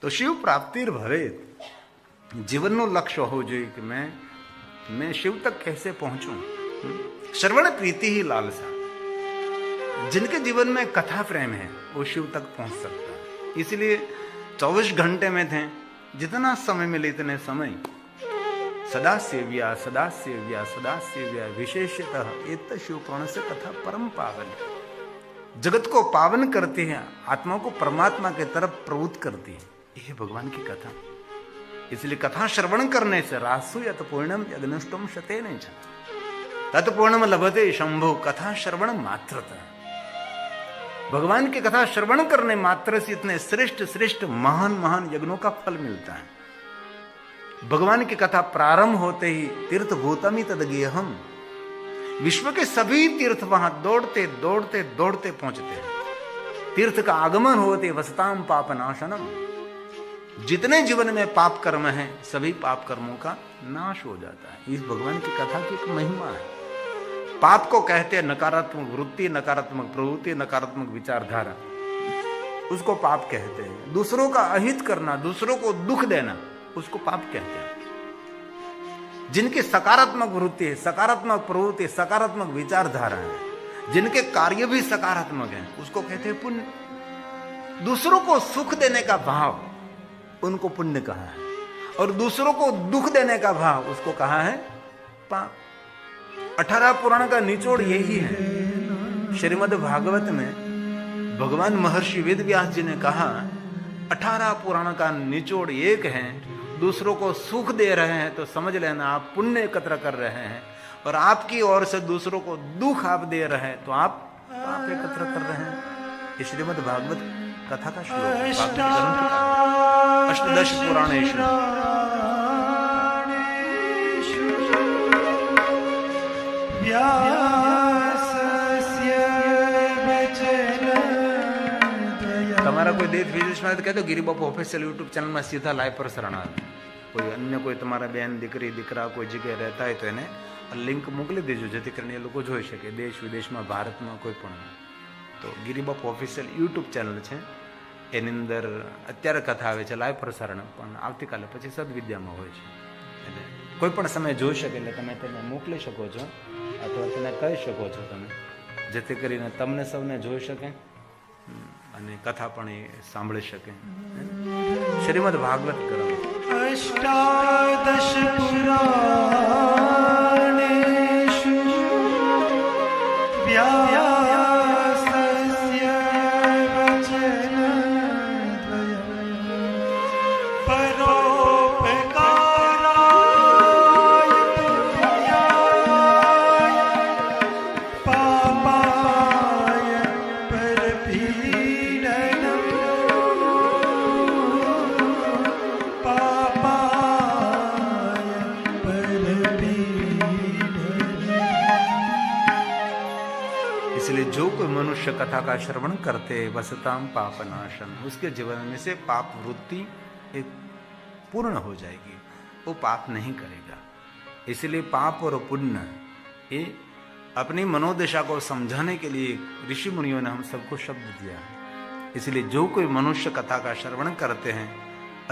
तो शिव प्राप्तिर भवेत, जीवनનો લક્ષ્ય હોવો જોઈએ કે मैं शिव तक कैसे पहुंचूं। श्रवण प्रीति ही लालसा, जिनके जीवन में कथा प्रेम है वो शिव तक पहुंच सकता है। इसलिए 24 घंटे में थे, जितना समय मिले इतने समय सदा सेव्या सदा सेव्या सदा सेव्या, विशेषतः एत शिव पुराण से कथा परम पावन, जगत को पावन करती है, आत्मा को परमात्मा की तरफ प्रवृत्त करती है, यह भगवान की कथा। इसलिए कथा श्रवण करने से रासु यत पूर्णम यज्ञष्टम शते नहीं तत्पूर्णम लभते शंभो, कथा श्रवण मात्रतः, भगवान की कथा श्रवण करने मात्र से इतने श्रेष्ठ श्रेष्ठ महान महान यज्ञों का फल मिलता है। भगवान की कथा प्रारंभ होते ही तीर्थ भूतमी तदगेहम, विश्व के सभी तीर्थ वहां दौड़ते दौड़ते दौड़ते पहुंचते हैं। तीर्थ का आगमन होते वसताम पाप नाशनम, जितने जीवन में पाप कर्म है सभी पाप कर्मों का नाश हो जाता है। इस भगवान की कथा की एक महिमा है। पाप को कहते हैं नकारात्मक वृत्ति, नकारात्मक प्रवृत्ति, नकारात्मक विचारधारा, उसको पाप कहते हैं। दूसरों का अहित करना, दूसरों को दुख देना, उसको पाप कहते हैं। जिनकी सकारात्मक वृत्ति है, सकारात्मक प्रवृत्ति, सकारात्मक विचारधारा है, जिनके कार्य भी सकारात्मक है, उसको कहते हैं पुण्य। दूसरों को सुख देने का भाव, उनको पुण्य कहा है, और दूसरों को दुख देने का भाव, उसको कहा है पाप। 18 पुराण का निचोड़ यही है। श्रीमद् भागवत में भगवान महर्षि वेद व्यास जी ने कहा 18 पुराण का निचोड़ एक है, दूसरों को सुख दे रहे हैं तो समझ लेना आप पुण्य एकत्र कर रहे हैं, और आपकी ओर से दूसरों को दुख आप दे रहे हैं तो आप पाप एकत्र कर रहे हैं। श्रीमद् भागवत कथा का श्लोक, अष्टादश पुराणेषु તમારા કોઈ દેશ વિદેશમાં કહે તો ગિરિબાપુ ઓફિશિયલ યુટ્યુબ ચેનલમાં सीधा लाइव प्रसारण આવે। कोई अन्य कोई તમારા બેન દીકરી દીકરા કોઈ જગ્યાએ રહેતા હોય તો એને લિંક મોકલી દેજો, જેથી કરીને એ લોકો જોઈ શકે દેશ વિદેશમાં, ભારતમાં કોઈ પણ। તો ગિરિબાપુ ઓફિશિયલ યુટ્યુબ ચેનલ છે, એની અંદર અત્યારે કથા આવે છે લાઈવ પ્રસારણ, પણ આવતીકાલે પછી સદવિદ્યામાં હોય છે, એટલે કોઈ પણ સમય જોઈ શકે, એટલે તમે તેને મોકલી શકો છો અથવા તેને કહી શકો છો તમે, જેથી કરીને તમને સૌને જોઈ શકે અને કથા પણ એ સાંભળી શકે। શ્રીમદ્ ભાગવત કરો અષ્ટાદશ પુરાણેષુ વ્યાસસ્ય વચનદ્વયં પરોપકારાય પાપાય પરપીડનમ પાપાય પરપીડનમ। इसलिए जो कोई मनुष्य कथा का श्रवण करते वसताम पापनाशन, उसके जीवन में से पाप वृत्ति एक पूर्ण हो जाएगी, वो पाप नहीं करेगा। इसलिए पाप और पुण्य ये अपनी मनोदशा को समझाने के लिए ऋषि मुनियों ने हम सबको शब्द दिया है। इसलिए जो कोई मनुष्य कथा का श्रवण करते हैं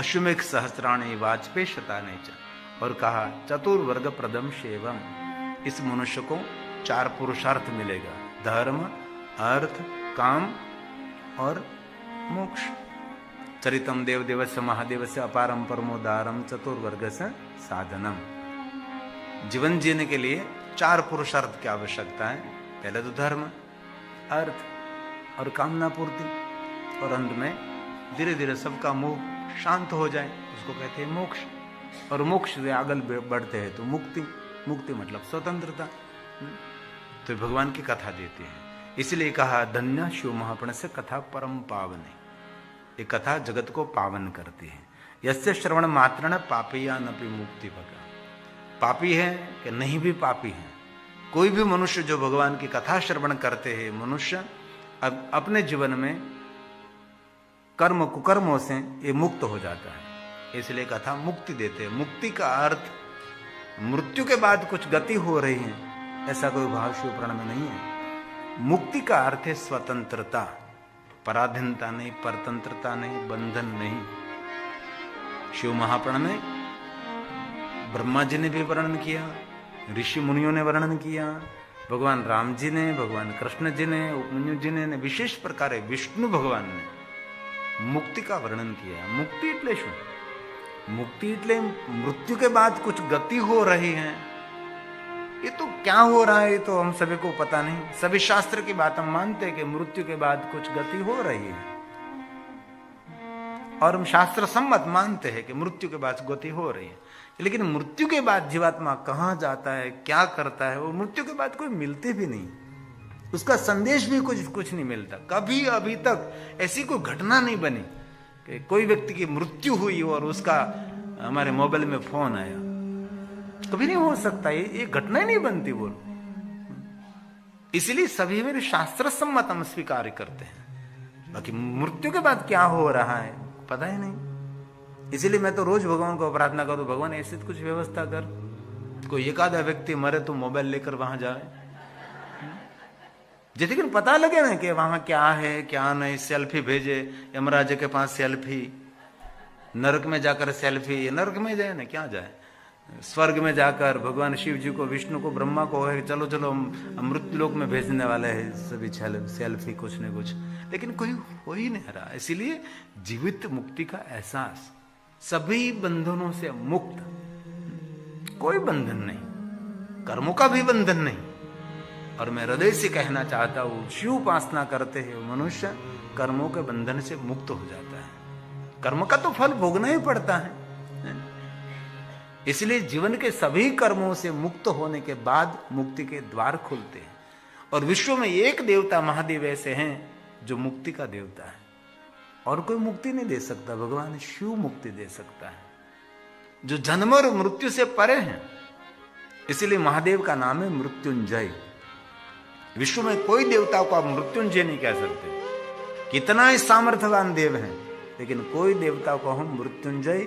अश्वमेघ सहस्त्राणी वाजपेयी शतानि च, और कहा चतुर्वर्ग प्रदम शेवम, इस मनुष्य को 4 पुरुषार्थ मिलेगा, धर्म अर्थ काम और मोक्ष। चरितम देवदेवस्य महादेवस्य अपारम परमोदारम चतुर्वर्गस्य साधनम। जीवन जीने के लिए 4 पुरुषार्थ की आवश्यकता है। पहले तो धर्म, अर्थ और कामना पूर्ति, और अंत में धीरे धीरे सबका मोह शांत हो जाए, उसको कहते हैं मोक्ष। और मोक्ष से आगे बढ़ते हैं तो मुक्ति, मुक्ति मतलब स्वतंत्रता। तो भगवान की कथा देते हैं। इसलिए कहा धन्य शिव महापुण से कथा परम पावन है, ये कथा जगत को पावन करती है। यस्य श्रवण मात्रण पापीया नपि मुक्ति भगा, पापी है कि नहीं भी पापी है, कोई भी मनुष्य जो भगवान की कथा श्रवण करते हैं, मनुष्य अब अपने जीवन में कर्म कुकर्मों से ये मुक्त हो जाता है। इसलिए कथा मुक्ति देते हैं। मुक्ति का अर्थ मृत्यु के बाद कुछ गति हो रही है, ऐसा कोई भाव शिव पुराण में नहीं है। मुक्ति का अर्थ है स्वतंत्रता, पराधीनता नहीं, परतंत्रता नहीं, बंधन नहीं, शिव महापुराण में ब्रह्मा जी ने भी वर्णन किया, ऋषि मुनियों ने वर्णन किया, भगवान राम जी ने, भगवान कृष्ण जी ने, उपमन्यु जी ने विशेष प्रकार विष्णु भगवान ने मुक्ति का वर्णन किया। मुक्ति એટલે શું? मुक्ति એટલે मृत्यु के बाद कुछ गति हो रही है। ये तो क्या हो रहा है ये तो हम सभी को पता नहीं। सभी शास्त्र की बात हम मानते हैं कि मृत्यु के बाद कुछ गति हो रही है, और हम शास्त्र सम्मत मानते हैं कि मृत्यु के बाद गति हो रही है। लेकिन मृत्यु के बाद जीवात्मा कहां जाता है, क्या करता है, वो मृत्यु के बाद कोई मिलते भी नहीं, उसका संदेश भी कुछ नहीं मिलता। कभी अभी तक ऐसी कोई घटना नहीं बनी कि कोई व्यक्ति की मृत्यु हुई और उसका हमारे मोबाइल में फोन आया। कभी नहीं हो सकता, ये घटना ही नहीं बनती। बोल इसलिए सभी मेरे शास्त्र सम्मत हम स्वीकार करते हैं, बाकी मृत्यु के बाद क्या हो रहा है पता ही नहीं। इसीलिए मैं तो रोज भगवान को प्रार्थना करूं, भगवान ऐसी कुछ व्यवस्था कर, कोई एक आधा व्यक्ति मरे तो मोबाइल लेकर वहां जाए, जिससे कि पता लगे ना कि वहां क्या है क्या नहीं। सेल्फी भेजे यमराज के पास, सेल्फी नरक में जाकर सेल्फी, नरक में जाए ना क्या जाए, स्वर्ग में जाकर भगवान शिव जी को, विष्णु को, ब्रह्मा को है चलो चलो हम मृत्यु लोक में भेजने वाले हैं सभी सेल्फी कुछ न कुछ, लेकिन कोई हो ही नहीं रहा। इसीलिए जीवित मुक्ति का एहसास, सभी बंधनों से मुक्त, कोई बंधन नहीं, कर्मों का भी बंधन नहीं। और मैं हृदय से कहना चाहता हूं, शिव उपासना करते हैं मनुष्य कर्मों के बंधन से मुक्त हो जाता है। कर्म का तो फल भोगना ही पड़ता है, इसलिए जीवन के सभी कर्मों से मुक्त होने के बाद मुक्ति के द्वार खुलते हैं। और विश्व में एक देवता महादेव ऐसे हैं जो मुक्ति का देवता है, और कोई मुक्ति नहीं दे सकता, भगवान शिव मुक्ति दे सकता है, जो जन्म और मृत्यु से परे हैं। इसलिए महादेव का नाम है मृत्युंजय। विश्व में कोई देवता को आप मृत्युंजय नहीं कह सकते, कितना ही सामर्थ्यवान देव हैं, लेकिन कोई देवता को हम मृत्युंजय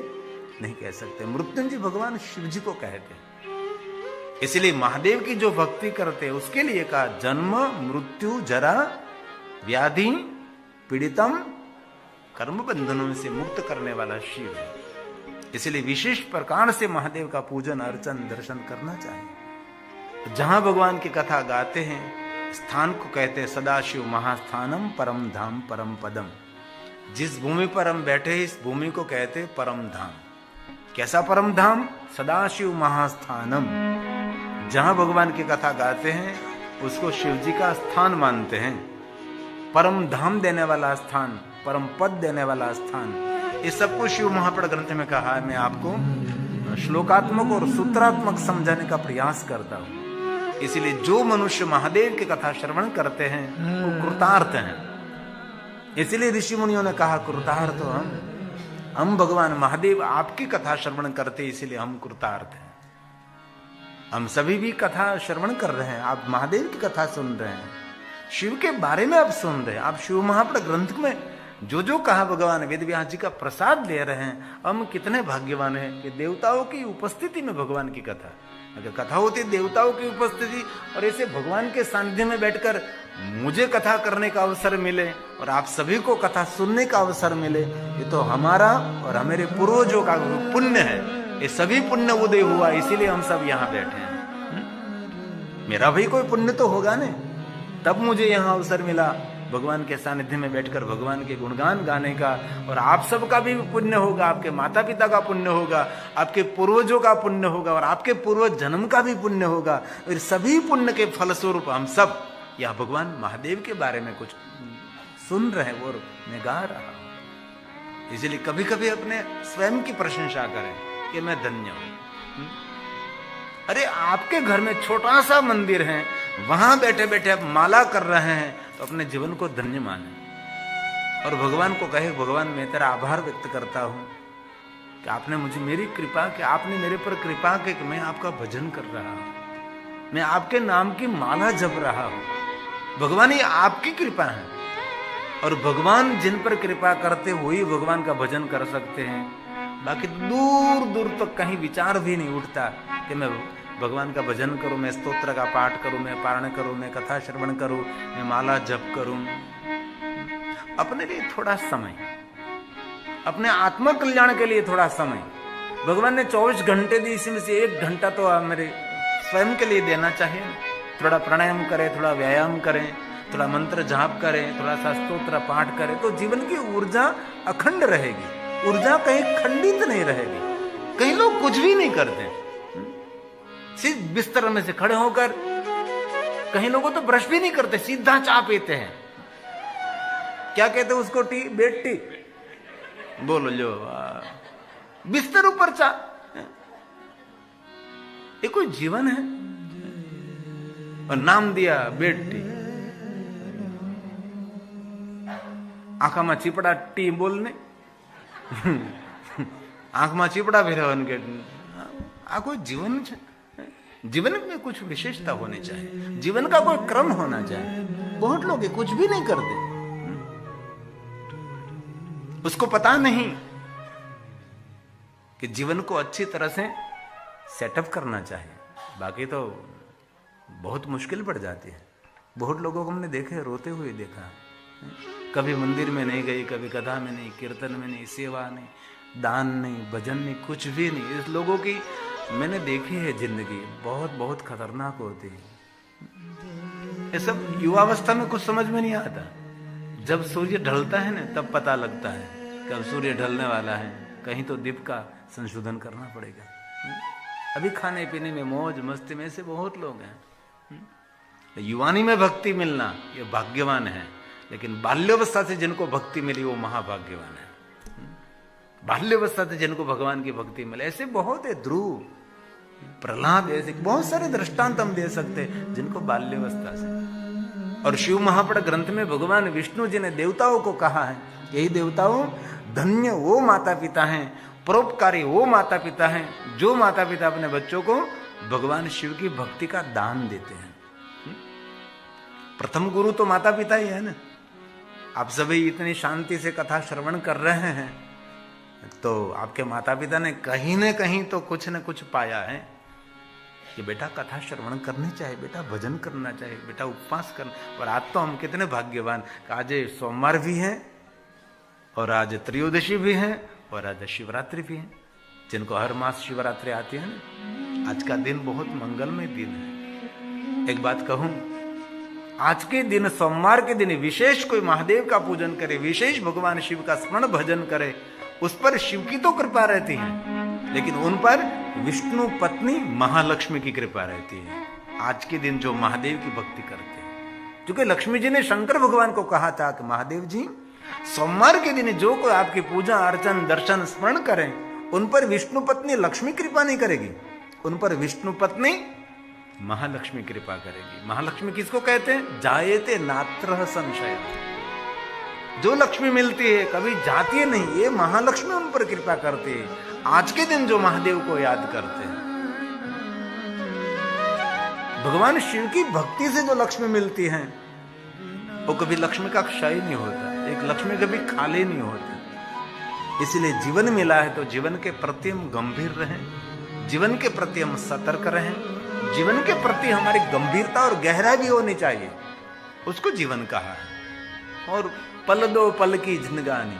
नहीं कह सकते। मृत्युंजय भगवान शिव जी को कहते हैं। इसलिए महादेव की जो भक्ति करते हैं उसके लिए कहा जन्म मृत्यु जरा व्याधि पीड़ितम, कर्म बंधनों से मुक्त करने वाला शिव है। इसलिए विशेष प्रकार से महादेव का पूजन अर्चन दर्शन करना चाहिए। जहां भगवान की कथा गाते हैं स्थान को कहते हैं सदाशिव महास्थानम परम धाम परम पदम। जिस भूमि पर हम बैठे इस भूमि को कहते हैं परम धाम। कैसा परम धाम? सदाशिव महास्थानम। जहां भगवान की कथा गाते हैं उसको शिव जी का स्थान मानते हैं, परम धाम देने वाला स्थान, परम पद देने वाला स्थान। इस सबको शिव महापुराण ग्रंथ में कहा है। मैं आपको श्लोकात्मक और सूत्रात्मक समझाने का प्रयास करता हूं। इसलिए जो मनुष्य महादेव की कथा श्रवण करते हैं वो कृतार्थ हैं। इसलिए ऋषि मुनियों ने कहा कृतार्थ तो हम भगवान महादेव आपकी कथा श्रवण करते, इसलिए हम कृतार्थ हैं। हम सभी भी कथा श्रवण कर रहे हैं, आप महादेव की कथा सुन रहे हैं, शिव के बारे में आप सुन रहे हैं। आप शिव महापुराण ग्रंथ में जो जो कहा भगवान वेद व्यास जी का प्रसाद ले रहे हैं। हम कितने भाग्यवान हैं कि देवताओं की उपस्थिति में भगवान की कथा, अगर कथा होती देवताओं की उपस्थिति और ऐसे भगवान के सानिध्य में बैठकर मुझे कथा करने का अवसर मिले और आप सभी को कथा सुनने का अवसर मिले, ये तो हमारा और हमारे पूर्वजों का पुण्य है। ये सभी पुण्य उदय हुआ, इसीलिए हम सब यहाँ बैठे हैं। मेरा भी कोई पुण्य तो होगा ना, तब मुझे यहाँ अवसर मिला भगवान के सानिध्य में बैठकर भगवान के गुणगान गाने का। और आप सबका भी पुण्य होगा, आपके माता पिता का पुण्य होगा, आपके पूर्वजों का पुण्य होगा और आपके पूर्वज जन्म का भी पुण्य होगा। और सभी पुण्य के फलस्वरूप हम सब या भगवान महादेव के बारे में कुछ सुन रहे हैं और मैं गा रहा हूं। इसलिए कभी कभी अपने स्वयं की प्रशंसा करें कि मैं धन्य हूं। अरे आपके घर में छोटा सा मंदिर है, वहां बैठे बैठे आप माला कर रहे हैं, तो अपने जीवन को धन्य माने और भगवान को कहे भगवान मैं तेरा आभार व्यक्त करता हूं कि आपने मुझे मेरी कृपा, कि आपने मेरे पर कृपा की कि मैं आपका भजन कर रहा हूं, मैं आपके नाम की माला जप रहा हूं। भगवान ये आपकी कृपा है और भगवान जिन पर कृपा करते वही भगवान का भजन कर सकते हैं। बाकी दूर दूर तक कहीं विचार भी नहीं उठता कि मैं भगवान का भजन करूं, मैं स्तोत्र का पाठ करूं, मैं पारण करूं, मैं कथा श्रवण करूं, मैं माला जप करूं। अपने लिए थोड़ा समय अपने आत्मा कल्याण के लिए थोड़ा समय भगवान ने 24 घंटे दी, इसमें से 1 घंटा तो मेरे स्वयं के लिए देना चाहिए। थोड़ा प्राणायाम करें, थोड़ा व्यायाम करें, थोड़ा मंत्र जाप करें, थोड़ा सा स्तोत्र पाठ करें, तो जीवन की ऊर्जा अखंड रहेगी, ऊर्जा कहीं खंडित नहीं रहेगी। कई लोग कुछ भी नहीं करते, सिर्फ बिस्तर में से खड़े होकर, कहीं लोगों तो ब्रश भी नहीं करते, सीधा चाय पीते हैं। क्या कहते हैं उसको? टी, बेड टी बोलो जो, बिस्तर ऊपर चा। ये कोई जीवन है? और नाम दिया बेड टी। आंखा में चीपड़ा टी बोलने आंख में चीपड़ा फिरवन के आ कोई जीवन है? जीवन में कुछ विशेषता होनी चाहिए, जीवन का कोई क्रम होना चाहिए। बहुत लोग कुछ भी नहीं करते, उसको पता नहीं कि जीवन को अच्छी तरह से सेटअप करना चाहिए। बाकी तो बहुत मुश्किल पड़ जाती है। बहुत लोगों को हमने देखे रोते हुए देखा, कभी मंदिर में नहीं गई, कभी कथा में नहीं, कीर्तन में नहीं, सेवा नहीं, दान नहीं, भजन नहीं, कुछ भी नहीं। इस लोगों की मैंने देखी है जिंदगी, बहुत बहुत खतरनाक होती है। ये सब युवावस्था में कुछ समझ में नहीं आता। जब सूर्य ढलता है ना, तब पता लगता है कि अब सूर्य ढलने वाला है, कहीं तो दीप का संशोधन करना पड़ेगा। अभी खाने पीने में, मौज मस्ती में से बहुत लोग हैं। युवानी में भक्ति मिलना ये भाग्यवान है, लेकिन बाल्यवस्था से जिनको भक्ति मिली वो महाभाग्यवान है। बाल्यवस्था से जिनको भगवान की भक्ति मिले, ऐसे बहुत है। ध्रुव, प्रहलाद, ऐसे बहुत सारे दृष्टांत हम दे सकते हैं जिनको बाल्यवस्था से। और शिव महापड़ ग्रंथ में भगवान विष्णु जी ने देवताओं को कहा है, यही देवताओं, धन्य वो माता पिता हैं, परोपकारी वो माता पिता हैं जो माता पिता अपने बच्चों को भगवान शिव की भक्ति का दान देते हैं। प्रथम गुरु तो माता पिता ही है ना। आप सभी इतनी शांति से कथा श्रवण कर रहे हैं, तो आपके माता पिता ने कहीं न कहीं तो कुछ न कुछ पाया है कि बेटा कथा श्रवण करनी चाहिए, बेटा भजन करना चाहिए, बेटा उपवास करना। और आज तो हम कितने भाग्यवान, आज सोमवार भी है, और आज त्रयोदशी भी है, और आज शिवरात्रि भी है। जिनको हर मास शिवरात्रि आती है ना, आज का दिन बहुत मंगलमय दिन है। एक बात कहूं, आज के दिन, सोमवार के दिन विशेष कोई महादेव का पूजन करे, विशेष भगवान शिव का स्मरण भजन करे, उस पर शिव की तो कृपा रहती है, लेकिन उन पर विष्णु पत्नी महालक्ष्मी की कृपा रहती है। आज के दिन जो महादेव की भक्ति करते हैं, क्योंकि लक्ष्मी जी ने शंकर भगवान को कहा था कि महादेव जी, सोमवार के दिन जो कोई आपकी पूजा अर्चन दर्शन स्मरण करें, उन पर विष्णु पत्नी लक्ष्मी कृपा नहीं करेगी, उन पर विष्णु पत्नी महालक्ष्मी कृपा करेगी। महालक्ष्मी किसको कहते हैं? जायते नात्र संशय। जो लक्ष्मी मिलती है कभी जाती है नहीं, ये महालक्ष्मी उन पर कृपा करती है। आज के दिन जो महादेव को याद करते हैं, भगवान शिव की भक्ति से जो लक्ष्मी मिलती है, वो कभी लक्ष्मी का क्षय नहीं होता, एक लक्ष्मी कभी खाली नहीं होती। इसलिए जीवन मिला है तो जीवन के प्रति हम गंभीर रहें, जीवन के प्रति हम सतर्क रहें, जीवन के प्रति हमारी गंभीरता और गहराई भी होनी चाहिए, उसको जीवन कहा है। और पल दो पल की जिंदगानी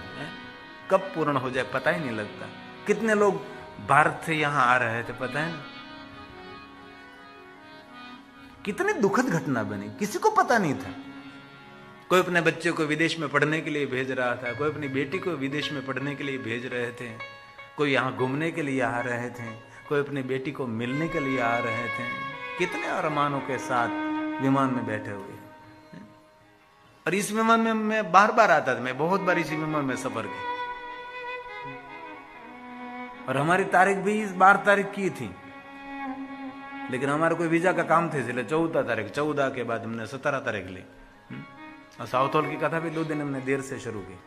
कब पूर्ण हो जाए पता ही नहीं लगता। कितने लोग भारत से यहां आ रहे थे पता है ना, कितनी दुखद घटना बनी, किसी को पता नहीं था। कोई अपने बच्चे को विदेश में पढ़ने के लिए भेज रहा था, कोई अपनी बेटी को विदेश में पढ़ने के लिए भेज रहे थे, कोई यहाँ घूमने के लिए आ रहे थे, कोई अपनी बेटी को मिलने के लिए आ रहे थे। कितने अरमानों के साथ विमान में बैठे हुए। और इस विमान में मैं बार बार आता था, मैं बहुत बार इसी विमान में सफर किया, और हमारी तारीख भी इस बार तारीख की थी, लेकिन हमारा कोई वीजा का काम थे, इसलिए 14 तारीख, 14 के बाद हमने 17 तारीख ली। और साउथ हॉल की कथा भी 2 दिन हमने देर से शुरू की।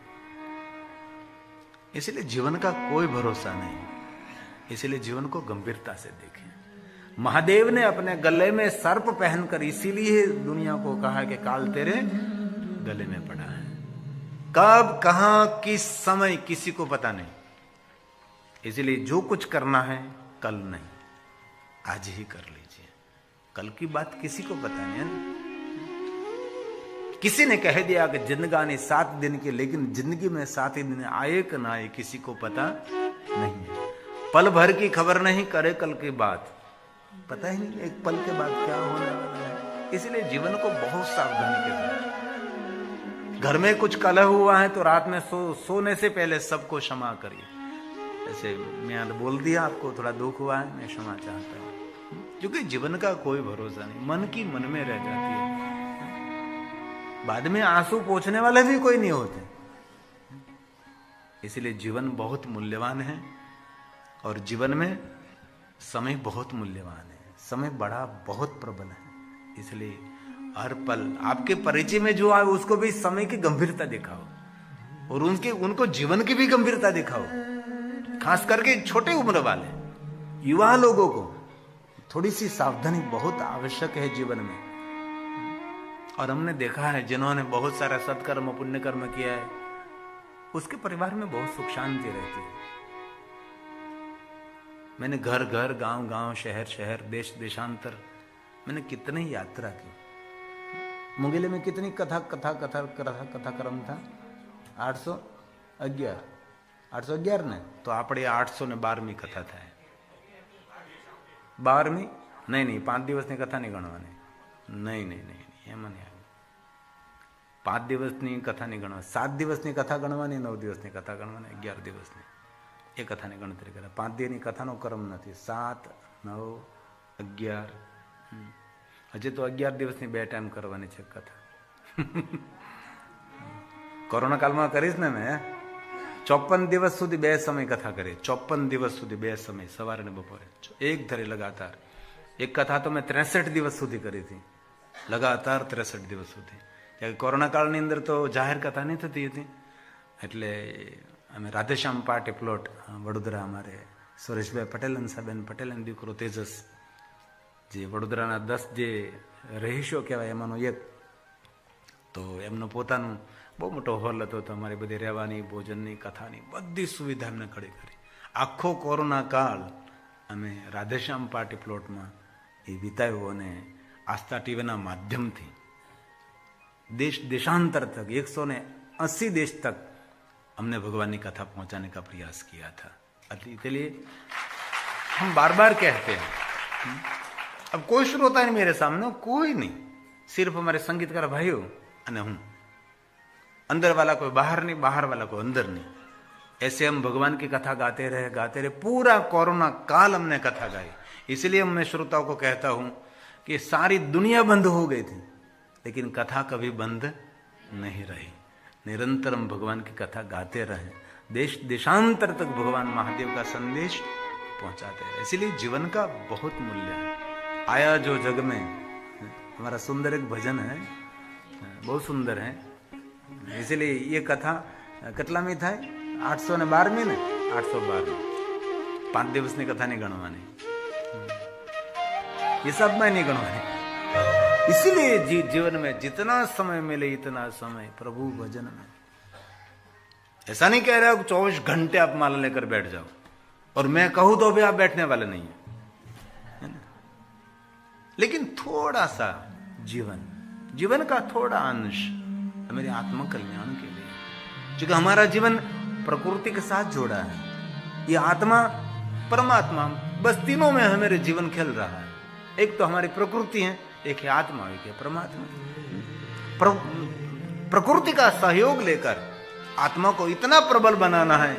इसलिए जीवन का कोई भरोसा नहीं, इसलिए जीवन को गंभीरता से देखें। महादेव ने अपने गले में सर्प पहनकर इसीलिए दुनिया को कहा कि काल तेरे गले में पड़ा है। कब, कहां, किस समय किसी को पता नहीं। इसलिए जो कुछ करना है कल नहीं, आज ही कर लीजिए। कल की बात किसी को पता नहीं है। किसी ने कह दिया कि जिंदगानी 7 दिन की, लेकिन जिंदगी में 7 ही दिन आए कि ना आए किसी को पता नहीं है। पल भर की खबर नहीं, करे कल की बात, पता ही नहीं एक पल के बाद क्या होने वाला है। इसलिए जीवन को बहुत सावधानी के साथ, घर में कुछ कलह हुआ है तो रात में सोने से पहले सबको क्षमा करिए। ऐसे मैं बोल दिया, आपको थोड़ा दुख हुआ है, मैं क्षमा चाहता हूं, क्योंकि जीवन का कोई भरोसा नहीं, मन की मन में रह जाती है। बाद में आंसू पोंछने वाले भी कोई नहीं होते। इसलिए जीवन बहुत मूल्यवान है और जीवन में समय बहुत मूल्यवान है, समय बड़ा बहुत प्रबल है। इसलिए हर पल आपके परिचय में जो आए उसको भी समय की गंभीरता दिखाओ और उनको जीवन की भी गंभीरता दिखाओ। खास करके छोटे उम्र वाले युवा लोगों को थोड़ी सी सावधानी बहुत आवश्यक है जीवन में। और हमने देखा है जिन्होंने बहुत सारा सत्कर्म पुण्य कर्म किया है, उसके परिवार में बहुत सुख शांति रहती है। मैंने घर घर, गांव गांव, शहर शहर, देश देशांतर, मैंने कितनी यात्रा की। मुंगेली में कितनी कथा क्रम था? 811 ने तो આપણે 812મી કથા થાય। 12મી નહીં 5 દિવસની કથા નહીં ગણવાની, નહીં એમાં નહીં આવે। 5 દિવસની કથા નહીં ગણવાની, 7 દિવસની કથા ગણવાની, 9 દિવસની કથા ગણવાની, 11 દિવસની એ કથાની ગણતરી કરે। 5 દિવસની કથાનો ક્રમ નથી, 7, 9, 11, હજી તો 11 દિવસની 2 ટાઈમ કરવાની છે કથા। કોરોના કાળમાં કરીશ ને મેં 54 દિવસ સુધી 2 સમય કથા કરી। 54 દિવસ સુધી 2 સમય, સવારે ને બપોરે, એક ધરી लगातार। એક કથા તો મેં 63 દિવસ સુધી કરી હતી, लगातार 63 દિવસ સુધી। કોરોના કાળની અંદર તો જાહેર કથા નહીં થતી હતી, એટલે અમે રાધેશ્યામ પાર્ટી પ્લોટ વડોદરા, અમારે સુરેશભાઈ પટેલ, હંસાબેન પટેલ અને દીકરો તેજસ, જે વડોદરાના 10 જે રહીશો કહેવાય એમાંનો એક, તો એમનો પોતાનું બહુ મોટો હોલ હતો, તો અમારી બધી રહેવાની, ભોજનની, કથાની બધી સુવિધા એમને ખડી કરી। આખો કોરોના કાળ અમે રાધેશ્યામ પાર્ટી પ્લોટમાં એ વિતાવ્યો અને આસ્થા ટીવીના માધ્યમથી देश देशांतर तक 180 देश तक हमने भगवान की कथा पहुंचाने का प्रयास किया था। इसलिए हम बार बार कहते हैं, अब कोई श्रोता नहीं मेरे सामने, कोई नहीं, सिर्फ हमारे संगीतकार भाइयों अने हूं, अंदर वाला कोई बाहर नहीं, बाहर वाला कोई अंदर नहीं। ऐसे हम भगवान की कथा गाते रहे। पूरा कोरोना काल हमने कथा गाई। इसलिए मैं श्रोताओं को कहता हूं कि सारी दुनिया बंद हो गई थी, लेकिन कथा कभी बंद नहीं रही। निरंतर हम भगवान की कथा गाते रहे, देश देशांतर तक भगवान महादेव का संदेश पहुंचाते रहे। इसलिए जीवन का बहुत मूल्य है। आया जो जग में, हमारा सुंदर एक भजन है, बहुत सुंदर है। इसलिए ये कथा કેટલામી થાય? 812મી ને 812, 5 દિવસની કથા નહીં ગણવાની, ये सब में नहीं गणवानी। इसलिए जीवन में जितना समय मिले इतना समय प्रभु भजन में। ऐसा नहीं कह रहा 24 घंटे आप माला लेकर बैठ जाओ, और मैं कहूं तो भी आप बैठने वाले नहीं है ना? लेकिन थोड़ा सा जीवन का थोड़ा अंश मेरे आत्म कल्याण के लिए, क्योंकि हमारा जीवन प्रकृति के साथ जोड़ा है। ये आत्मा परमात्मा, बस तीनों में हमारे जीवन खेल रहा है। एक तो हमारी प्रकृति है, एक है आत्मा, एक है परमात्मा। प्रकृति का सहयोग लेकर आत्मा को इतना प्रबल बनाना है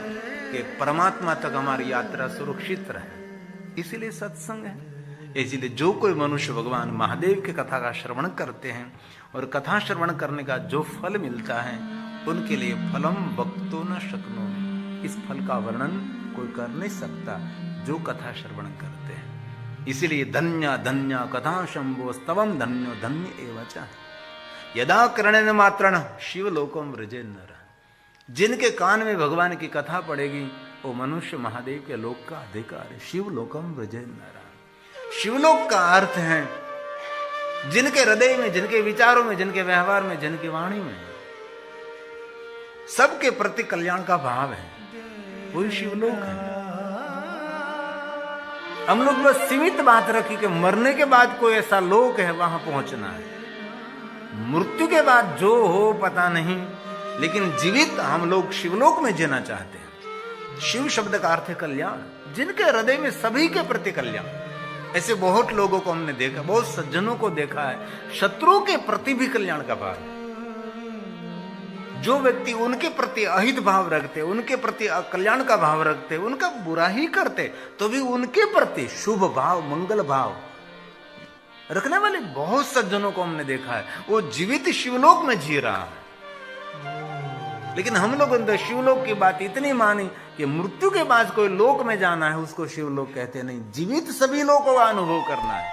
कि परमात्मा तक हमारी यात्रा सुरक्षित रहे। इसीलिए सत्संग है। इसलिए जो कोई मनुष्य भगवान महादेव की कथा का श्रवण करते हैं और कथा श्रवण करने का जो फल मिलता है, उनके लिए फलम वक्तो न शक्नोमि, इस फल का वर्णन कोई कर नहीं सकता जो कथा श्रवण करते हैं। इसलिए धन्य धन्य कथा शंभो स्तवम धन्यो धन्य एवच यदा करणेन मात्रण शिवलोकम व्रजे नर। जिनके कान में भगवान की कथा पड़ेगी वो मनुष्य महादेव के लोक का अधिकार है। शिवलोकम व्रजे नर, शिवलोक का अर्थ है जिनके हृदय में, जिनके विचारों में, जिनके व्यवहार में, जिनकी वाणी में सबके प्रति कल्याण का भाव है, वही शिवलोक है। हम लोग बस सीमित बात रखी कि मरने के बाद कोई ऐसा लोक है वहां पहुंचना है। मृत्यु के बाद जो हो पता नहीं, लेकिन जीवित हम लोग शिवलोक में जीना चाहते हैं। शिव शब्द का अर्थ है कल्याण, जिनके हृदय में सभी के प्रति कल्याण। ऐसे बहुत लोगों को हमने देखा, बहुत सज्जनों को देखा है, शत्रुओं के प्रति भी कल्याण का भाव है। जो व्यक्ति उनके प्रति अहित भाव रखते, उनके प्रति कल्याण का भाव रखते, उनका बुरा ही करते, तो भी उनके प्रति शुभ भाव, मंगल भाव रखने वाले बहुत सज्जनों को हमने देखा है। वो जीवित शिवलोक में जी रहा है। लेकिन हम लोग अंदर शिवलोक की बात इतनी मानी कि मृत्यु के बाद कोई लोक में जाना है उसको शिवलोक कहते नहीं। जीवित सभी लोगों का अनुभव करना है।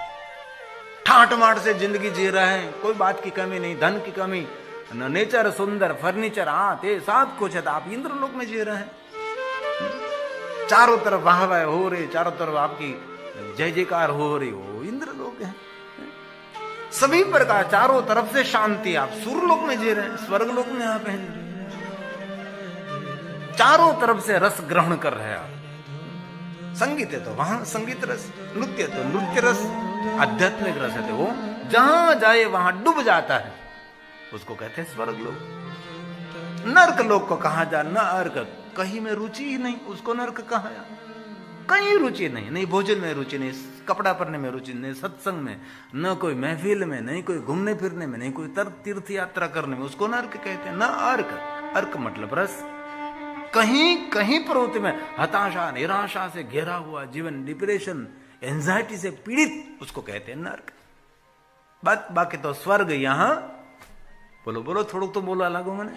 ठाट माट से जिंदगी जी रहे हैं, कोई बात की कमी नहीं, धन की कमी, नेचर सुंदर, फर्नीचर, ये सब कुछ है, तो आप इंद्रलोक में जी रहे हैं। चारों तरफ वाह वाह हो रही, चारों तरफ आपकी जय जयकार हो रही, हो इंद्रलोक है। सभी प्रकार चारों तरफ से शांति, आप सूर्यलोक में जी रहे हैं, स्वर्गलोक में आप हैं। चारों तरफ से रस ग्रहण कर रहे हैं आप। संगीत है तो वहां संगीत रस, नृत्य तो नृत्य रस, आध्यात्मिक रस है तो वो जहां जाए वहां डूब जाता है, उसको कहते हैं स्वर्गलोक। नर्क लोक को कहा जा नर्क, कहीं में रुचि ही नहीं, उसको नर्क कहा जा। कहीं रुचि नहीं, नहीं भोजन में रुचि नहीं, कपड़ा पहनने में रुचि नहीं, सत्संग में, न कोई महफिल में, नहीं कोई घूमने फिरने में, नहीं कोई तीर्थ यात्रा करने में, उसको नर्क कहते हैं। न अर्क, अर्क मतलब रस। कहीं कहीं प्रवृत्ति में हताशा, निराशा से घेरा हुआ जीवन, डिप्रेशन, एंजाइटी से पीड़ित, उसको कहते हैं नर्क। बाकी तो स्वर्ग यहां બોલો બોલો થોડુંક તો બોલવા લાગો મને,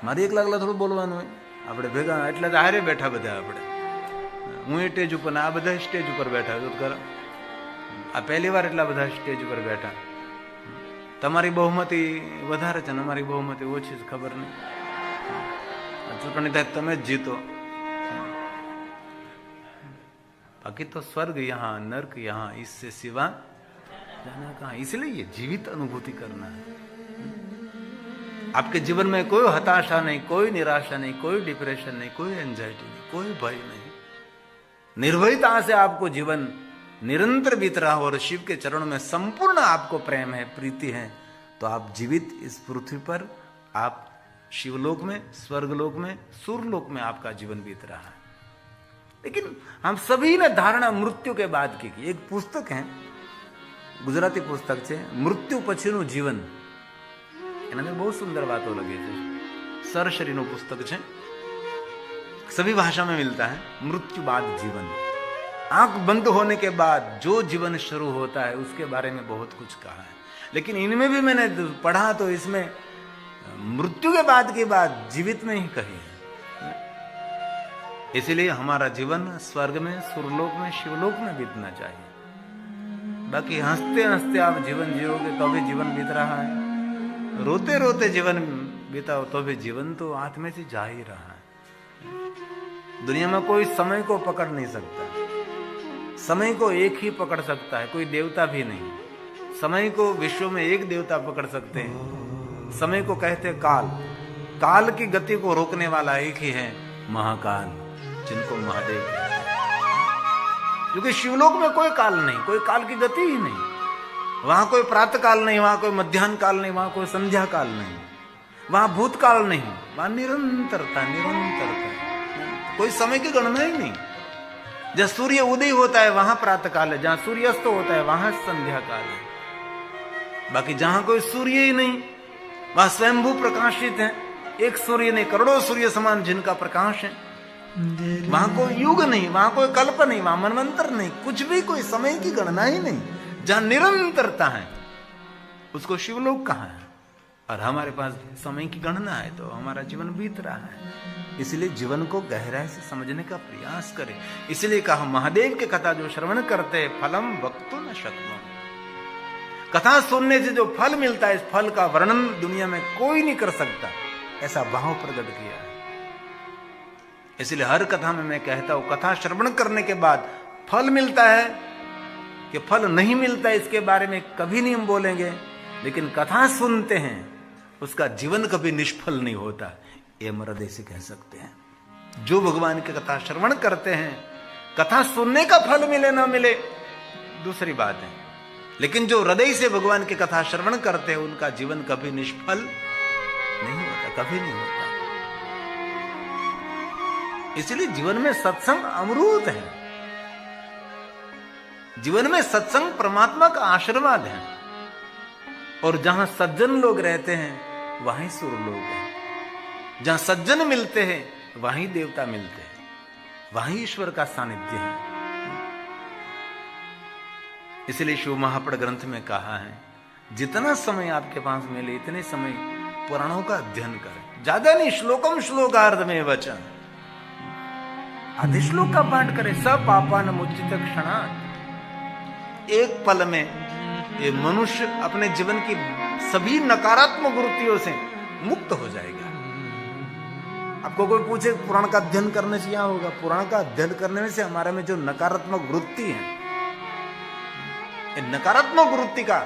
મારી એક લાગલા થોડું બોલવાનું હોય, આપણે ભેગા એટલે તો હારે બેઠા બધા, આપણે હું એ સ્ટેજ ઉપર, આ બધા સ્ટેજ ઉપર બેઠા તો ખરા, આ પહેલી વાર એટલા બધા સ્ટેજ ઉપર બેઠા. તમારી બહુમતી વધારે છે ને અમારી બહુમતી ઓછી છે, ખબર નહીં, ચૂંટણી થાય તમે જ જીતો. बाकी तो स्वर्ग यहाँ, नर्क यहाँ, इससे सिवा जाना कहाँ. इसलिए ये जीवित अनुभूति करना है. आपके जीवन में कोई हताशा नहीं, कोई निराशा नहीं, कोई डिप्रेशन नहीं, कोई एंजाइटी नहीं, कोई भय नहीं. निर्भयता से आपको जीवन निरंतर बीत रहा हो और शिव के चरणों में संपूर्ण आपको प्रेम है, प्रीति है, तो आप जीवित इस पृथ्वी पर, आप शिवलोक में, स्वर्गलोक में, सूर्यलोक में आपका जीवन बीत रहा है. लेकिन हम सभी ने धारणा मृत्यु के बाद की. एक पुस्तक है, गुजराती पुस्तक છે મૃત્યુ પછીનું જીવન. એના અંદર બહુ સુંદર વાતો લખી છે. સરશરીનું પુસ્તક છે, सभी भाषा में मिलता है. मृत्यु बाद जीवन, आंख बंद होने के बाद जो जीवन शुरू होता है उसके बारे में बहुत कुछ कहा है. लेकिन इनमें भी मैंने पढ़ा तो इसमें मृत्यु के बाद की बात जीवित में ही कही है. इसलिए हमारा जीवन स्वर्ग में, सूर्यलोक में, शिवलोक में बीतना चाहिए. बाकी हंसते हंसते आप जीवन जियोगे तो भी जीवन बीत रहा है, रोते रोते जीवन बीताओ तो भी जीवन तो हाथ में से जा ही रहा है. दुनिया में कोई समय को पकड़ नहीं सकता. समय को एक ही पकड़ सकता है, कोई देवता भी नहीं. समय को विश्व में एक देवता पकड़ सकते हैं. समय को कहते हैं काल. काल की गति को रोकने वाला एक ही है, महाकाल, जिनको महादेव कहते हैं. क्योंकि शिवलोक में कोई काल नहीं, कोई काल की गति ही नहीं. वहां कोई प्रातः काल नहीं, वहां कोई मध्याह्न काल नहीं, वहां कोई संध्या काल नहीं, वहां भूतकाल नहीं. वहां निरंतरता, निरंतरता, कोई समय की गणना ही नहीं. जहां सूर्य उदय होता है वहां प्रातः काल है, जहां सूर्य अस्त होता है वहां संध्या काल है. बाकी जहां कोई सूर्य ही नहीं वहां स्वयंभू प्रकाशित है. एक सूर्य नहीं, करोड़ों सूर्य समान जिनका प्रकाश है. वहां कोई युग नहीं, वहां कोई कल्प नहीं, वहां मनवंतर नहीं, कुछ भी कोई समय की गणना ही नहीं. जहां निरंतरता है उसको शिवलोक कहा है. और हमारे पास समय की गणना है तो हमारा जीवन बीत रहा है. इसलिए जीवन को गहराई से समझने का प्रयास करें. इसलिए कहा महादेव की कथा जो श्रवण करते हैं, फलम वक्तुं न शक्नुमः. कथा सुनने से जो फल मिलता है, इस फल का वर्णन दुनिया में कोई नहीं कर सकता. ऐसा भाव प्रकट किया है. इसलिए हर कथा में मैं कहता हूं, कथा श्रवण करने के बाद फल मिलता है कि फल नहीं मिलता है इसके बारे में कभी नहीं हम बोलेंगे. लेकिन कथा सुनते हैं, उसका जीवन कभी निष्फल नहीं होता, ये मरदेसी कह सकते हैं. जो भगवान की कथा श्रवण करते हैं, कथा सुनने का फल मिले ना मिले दूसरी बात है, लेकिन जो हृदय से भगवान की कथा श्रवण करते हैं उनका जीवन कभी निष्फल नहीं होता, कभी नहीं होता। इसलिए जीवन में सत्संग अमृत है, जीवन में सत्संग परमात्मा का आशीर्वाद है। और जहां सज्जन लोग रहते हैं वहीं सुर लोग हैं, जहां सज्जन मिलते हैं वहीं देवता मिलते हैं, वहीं ईश्वर का सानिध्य है। इसलिए शिव महापड़ ग्रंथ में कहा है, जितना समय आपके पास मिले इतने समय पुराणों का अध्ययन करें। ज्यादा नहीं, श्लोकम श्लोकार्ध में वचन, आधे श्लोक का पाठ करें। सब पापान मुचित क्षणात्, एक पल में ये मनुष्य अपने जीवन की सभी नकारात्मक वृत्तियों से मुक्त हो जाएगा। आपको कोई पूछे पुराण का अध्ययन करने से क्या होगा? पुराण का अध्ययन करने से हमारे में जो नकारात्मक वृत्ति है, नकारात्मक वृत्ति का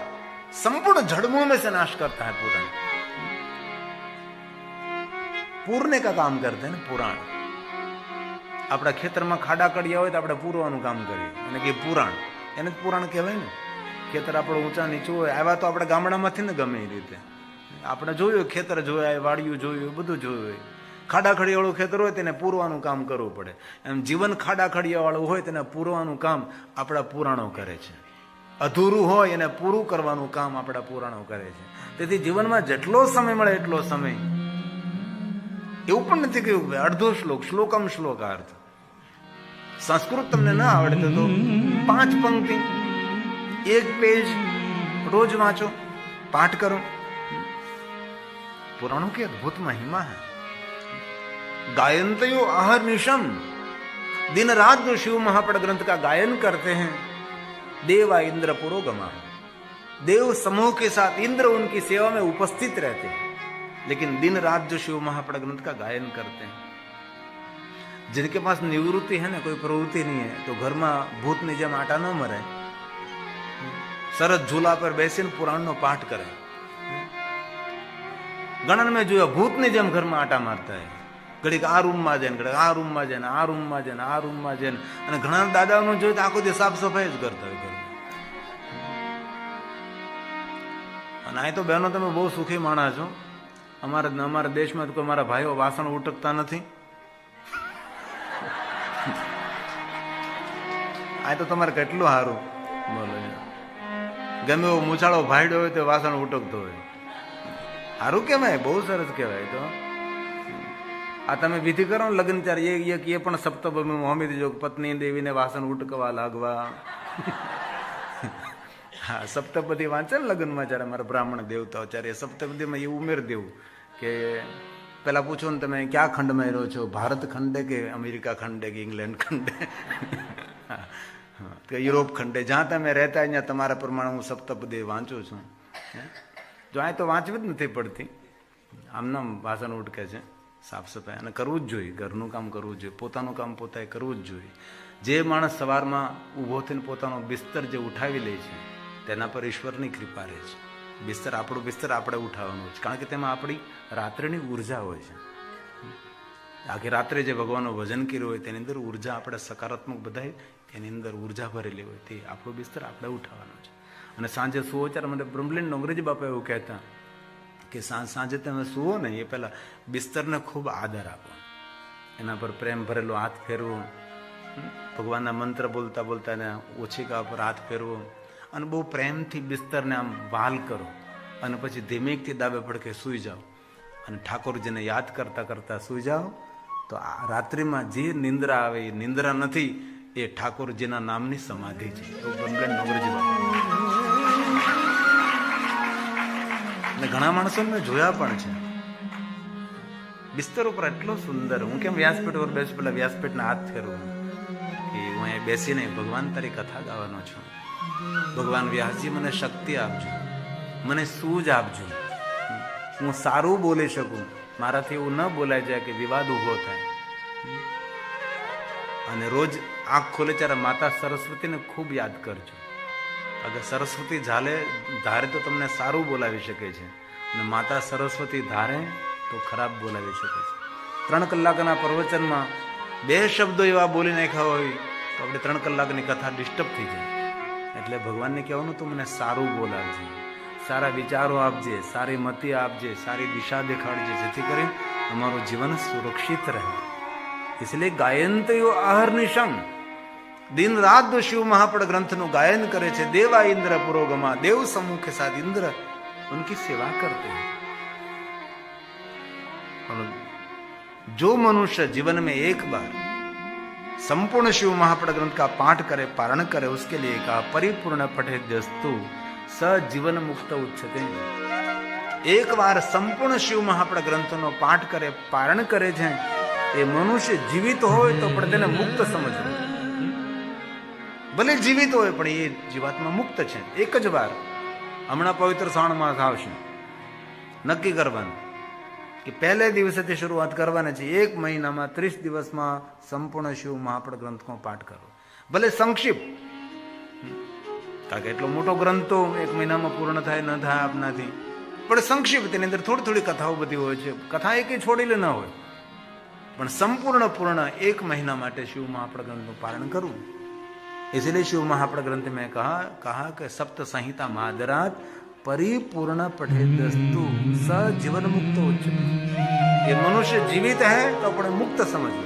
संपूर्ण जड़मूल में से नाश करता है पुराण। पूरने का काम करते हैं ना पुराण। अपना खेतर में खाड़ा कड़िया हो तो આપણે પૂરવાનું કામ કરીએ, એટલે કે પુરાણ, એને પુરાણ કહેવાય ને। ખેતર આપણો ઊંચા નીચું હોય, આવ્યા તો આપણે ગામડામાંથી ને ગમે એ રીતે આપણે જોયું, ખેતર જોયા, વાડિયું જોયું, બધું જોયું। ખાડા ખડિયાવાળું ખેતર હોય તેને પૂરવાનું કામ કરવું પડે, એમ જીવન ખાડા ખડિયાવાળું હોય તેને પૂરવાનું કામ આપણા પુરાણો કરે છે। અધૂરું હોય એને પૂરું કરવાનું કામ આપણા પુરાણો કરે છે। તેથી જીવનમાં જેટલો સમય મળે એટલો સમય, એવું પણ નથી કહ્યું અડધો શ્લોક, શ્લોકમ શ્લોકાર્થ। संस्कृत તમને ના આવડે તો 5 पंक्ति 1 पेज रोज वाँचो, पाठ करो। पुराणों की अद्भुत महिमा है। गायन्तयो अहर्निशम, दिन रात जो शिव महापड़ ग्रंथ का गायन करते हैं, देवा इंद्र पुरोगमा, देव समूह के साथ इंद्र उनकी सेवा में उपस्थित रहते हैं। लेकिन दिन रात जो शिव महापड़ ग्रंथ का गायन करते हैं, जिनके पास निवृत्ति है ना, कोई प्रवृत्ति नहीं है, तो घर में भूत ने जेम आटा न मरे, सरस झूला पर बेसीने पुराण नो पाठ करे। गणन में जो भूत ने जेम घर में आटा मारता है, घड़ीक आ रूम में जाए, घड़ीक आ रूम में जाए, आ रूम में जाए, आ रूम में जाए, અને ઘણા દાદાઓનો જોઈ તો આખો દી સાફ સફાઈ જ કરતા હોય ઘરમાં। અને આ તો બહેનો તમે બહુ સુખી માણસ છો। અમારા દેશમાં તો મારા ભાઈઓ વાસણ ઉટકતા નથી। આ તો તમારે કેટલું સારું, બોલો। ગમે એવો મૂછાળો ભાઈડો હોય તો વાસણ ઉટકતો હોય, સારું કહેવાય, બહુ સરસ કહેવાય। તો આ તમે વિધિ કરો ને લગ્ન ત્યારે એ પણ સપ્તભૂમિ હોમી દેજો, પત્ની દેવીને વાસણ ઉટકવા લાગવા। હા, સપ્તપદી વાંચે ને લગ્નમાં જ્યારે અમારા બ્રાહ્મણ દેવતાઓ, ત્યારે એ સપ્તપદીમાં એ ઉમેર દેવું કે પેલા પૂછો ને તમે ક્યાં ખંડમાં રહ્યો છો, ભારત ખંડે કે અમેરિકા ખંડે કે ઇંગ્લેન્ડ ખંડે કે યુરોપ ખંડે, જ્યાં તમે રહેતા ત્યાં તમારા પ્રમાણે હું સપ્તપદી વાંચું છું। જો આ તો વાંચવી જ નથી પડતી, આમનામ વાસણ ઉટકે છે। સાફ સફાઈ અને કરવું જ જોઈએ, ઘરનું કામ કરવું જોઈએ, પોતાનું કામ પોતાએ કરવું જ જોઈએ। જે માણસ સવારમાં ઊભો થઈને પોતાનો બિસ્તર જે ઉઠાવી લે છે તેના પર ઈશ્વરની કૃપા રહે છે। બિસ્તર આપણું બિસ્તર આપણે ઉઠાવવાનું છે, કારણ કે તેમાં આપણી રાત્રિની ઉર્જા હોય છે। આખી રાત્રે જે ભગવાનનું ભજન કર્યું હોય તેની અંદર ઉર્જા આપણે સકારાત્મક બધાય એની અંદર ઉર્જા ભરેલી હોય, તે આપણું બિસ્તર આપણે ઉઠાવવાનું છે। અને સાંજે સુવો ત્યારે મને બ્રહ્મલીન અંગ્રેજી બાપા એવું કહેતા કે સાંજે તમે સુવો ને એ પહેલા બિસ્તરને ખૂબ આદર આપો, એના પર પ્રેમ ભરેલો હાથ ફેરવો, ભગવાનના મંત્ર બોલતા બોલતા એને ઓછીકા પર હાથ ફેરવો અને બહુ પ્રેમથી બિસ્તરને આમ વાલ કરો અને પછી ધીમેકથી દાબે પડકે સૂઈ જાઓ અને ઠાકોરજીને યાદ કરતા કરતા સૂઈ જાઓ। તો આ રાત્રિમાં જે નિંદ્રા આવે એ નિંદ્રા નથી, એ ઠાકોરજીના નામની સમાધિ છે, એવું બ્રહ્મલીન અંગ્રેજી બાપા। અને ઘણા માણસો મેં જોયા પણ છે બિસ્તર ઉપર એટલો સુંદર। હું કેમ વ્યાસપીઠ ઉપર બેસું, પેલા વ્યાસપીઠના હાથ ફેરવું કે હું અહીંયા બેસીને ભગવાન તારી કથા ગાવાનો છું। ભગવાન વ્યાસજી મને શક્તિ આપજો, મને સૂઝ આપજો, હું સારું બોલી શકું, મારાથી એવું ન બોલાઈ જાય કે વિવાદ ઉભો થાય। અને રોજ આંખ ખોલે ત્યારે માતા સરસ્વતીને ખૂબ યાદ કરજો। અગર સરસ્વતી ધારે તો તમને સારું બોલાવી શકે છે, અને માતા સરસ્વતી ધારે તો ખરાબ બોલાવી શકે છે। 3 કલાકના પ્રવચનમાં 2 શબ્દો એવા બોલી નાખ્યા હોય તો આપણે 3 કલાકની કથા ડિસ્ટર્બ થઈ જાય। એટલે ભગવાનને કહેવાનું તો મને સારું બોલાવજે, સારા વિચારો આપજે, સારી મતિ આપજે, સારી દિશા દેખાડજે, જેથી કરી અમારું જીવન સુરક્ષિત રહે. इसलिए ગાયંતયો અહર્નિશમ, दिन रात जो शिव महापड़ ग्रंथ નું ગાયન કરે છે. દેવા ઇન્દ્ર પુરોગમા, દેવ समूह के साथ इंद्र उनकी सेवा करते हैं. और जो मनुष्य जीवन में एक बार संपूर्ण शिव महापड़ ग्रंथ का पाठ करे, पारण करे, उसके लिए कहा परिपूर्ण पठेद्यस्तु स जीवन मुक्त उच्चते. एक बार संपूर्ण शिव महापड़ ग्रंथનો પાઠ કરે, પારણ કરે છે, એ મનુષ્ય જીવિત હોય તો પણ તેને મુક્ત સમજવું. ભલે જીવિત હોય પણ એ જીવાત્મા મુક્ત છે. એક જ વાર હમણાં પવિત્ર શ્રાવણ માસ આવશે, નક્કી કરવાનું કે પહેલે દિવસેથી શરૂઆત કરવાની છે. 1 મહિનામાં 30 દિવસમાં સંપૂર્ણ શિવ મહાપડ ગ્રંથનો પાઠ કરો. ભલે સંક્ષિપ્ત, કારણ કે એટલો મોટો ગ્રંથ તો 1 મહિનામાં પૂર્ણ થાય ન થાય આપનાથી, પણ સંક્ષિપ્ત, એની અંદર થોડી થોડી કથાઓ બધી હોય છે. કથા એક છોડીલે ન હોય, પણ સંપૂર્ણ પૂર્ણ 1 મહિના માટે शिव महापड़ ग्रंथ નું પારણ કરવું. इसलिए शिव महापड़ ग्रंथ में कहा कि सप्त संहिता मादरात परिपूर्ण पठेदस्तु स जीवन मुक्त उच्चते. ये मनुष्य जीवित है तो अपने मुक्त समझो.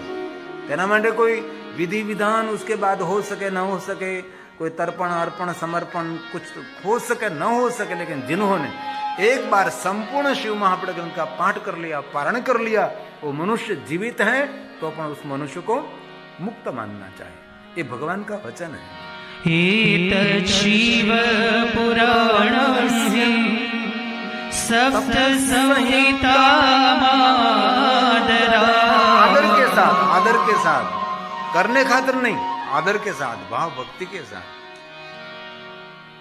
तेना માટે कोई विधि विधान उसके बाद हो सके न हो सके, कोई तर्पण अर्पण समर्पण कुछ हो सके न हो सके, लेकिन जिन्होंने एक बार संपूर्ण शिव महापड़ ग्रंथ का पाठ कर लिया, पारण कर लिया, वो मनुष्य जीवित है तो अपन उस मनुष्य को मुक्त मानना चाहिए. ये भगवान का वचन है. एतत् शिव पुराणस्य सप्त संहिता आदर के साथ, करने खातिर नहीं, आदर के साथ, भाव भक्ति के साथ.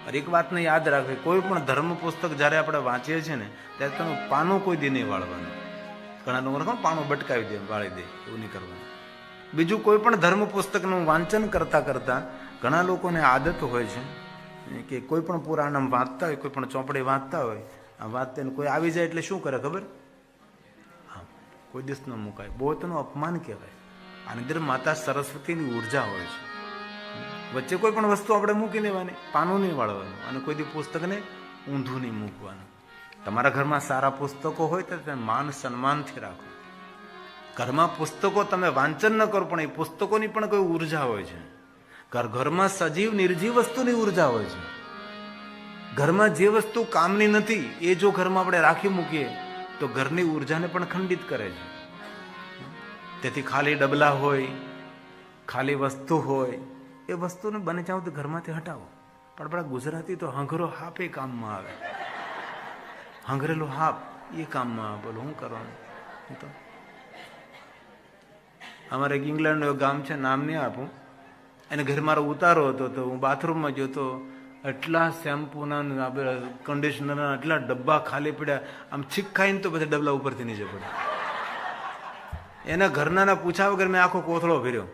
और एक बात ने याद રાખવી, કોઈ પણ ધર્મ પુસ્તક જ્યારે આપણે વાંચીએ છીએ ને ત્યારે તેનું પાનું કોઈ દી નહીં વાળવાનું. ઘણા લોકો પાનું બટકાવી દે, વાળી દે, એવું નહીં કરવાનું. બીજું કોઈ પણ ધર્મ પુસ્તકનું વાંચન કરતા કરતા ઘણા લોકોને આદત હોય છે કે કોઈ પણ પુરાણ વાંચતા હોય, કોઈ પણ ચોપડી વાંચતા હોય, આ વાંચતે કોઈ આવી જાય એટલે શું કરે ખબર? હા, કોઈ દિવસ ન મુકાય. બહુ તેનું અપમાન કહેવાય. આની અંદર માતા સરસ્વતીની ઉર્જા હોય છે. વચ્ચે કોઈ પણ વસ્તુ આપણે મૂકી દેવાની, પાનું નહીં વાળવાનું, અને કોઈ દી પુસ્તકને ઊંધું નહીં મૂકવાનું. તમારા ઘરમાં સારા પુસ્તકો હોય તો તેને માન સન્માનથી રાખો. ઘરમાં પુસ્તકો તમે વાંચન ન કરો પણ એ પુસ્તકોની પણ કોઈ ઉર્જા હોય છે. ઘરમાં સજીવ નિર્જીવ વસ્તુની ઉર્જા હોય છે. ઘરમાં જે વસ્તુ કામની નથી એ જો ઘરમાં આપણે રાખી મૂકીએ તો ઘરની ઉર્જાને પણ ખંડિત કરે છે. તેથી ખાલી ડબલા હોય, ખાલી વસ્તુ હોય, એ વસ્તુને બને ચાહો તો ઘરમાંથી હટાવો. પણ આપણા ગુજરાતી તો હંગરો હાપ એ કામમાં આવે. હંગરેલો હાપ એ કામમાં આવે. બોલો શું કરવાનું? તો અમારે એક ઇંગ્લેન્ડનું ગામ છે, નામ નહીં આપું, એને ઘરે મારો ઉતારો હતો તો હું બાથરૂમમાં ગયો તો એટલા શેમ્પૂના કન્ડિશનરના એટલા ડબ્બા ખાલી પડ્યા. આમ છીક ખાઈને તો પછી ડબલા ઉપરથી નીચે પડ્યા. એના ઘરના પૂછા વગર મેં આખો કોથળો ફેર્યો.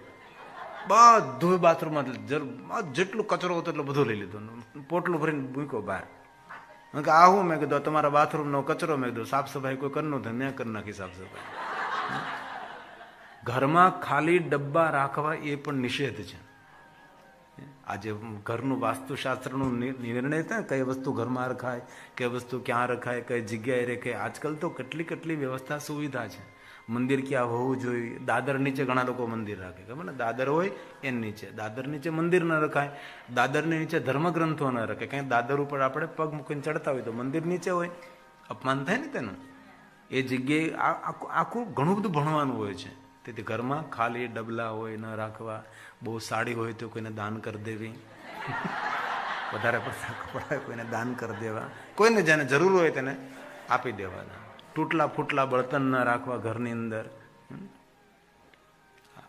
બધું બાથરૂમમાં જેટલું કચરો હતો એટલો બધો લઈ લીધો, પોટલું ભરીને મૂક્યો બહાર. મેં કે આવું, મેં કીધું તમારા બાથરૂમનો કચરો, મેં કીધું સાફ સફાઈ કોઈ કરી નહોતી, મેં કરી નાખી સાફ સફાઈ. ઘરમાં ખાલી ડબ્બા રાખવા એ પણ નિષેધ છે. આજે ઘરનું વાસ્તુશાસ્ત્રનું નિર્ણય થાય કઈ વસ્તુ ઘરમાં રખાય, કઈ વસ્તુ ક્યાં રખાય, કઈ જગ્યાએ રખાય. આજકાલ તો કેટલી વ્યવસ્થા સુવિધા છે. મંદિર ક્યાં હોવું જોઈએ, દાદર નીચે ઘણા લોકો મંદિર રાખે, ખબર ને? દાદર હોય એની નીચે, દાદર નીચે મંદિર ન રખાય, દાદરની નીચે ધર્મગ્રંથો ન રખાય. કંઈ દાદર ઉપર આપણે પગ મૂકીને ચડતા હોય તો મંદિર નીચે હોય, અપમાન થાય ને તેનું. એ જગ્યાએ આખું ઘણું બધું ભણવાનું હોય છે. તેથી ઘરમાં ખાલી ડબલા હોય ન રાખવા. બહુ સાડી હોય તો કોઈને દાન કરી દેવી, વધારે પડતા કપડા કોઈને દાન કરી દેવા, કોઈને જેને જરૂર હોય તેને આપી દેવાના. તૂટલા ફૂટલા બળતન ન રાખવા ઘરની અંદર.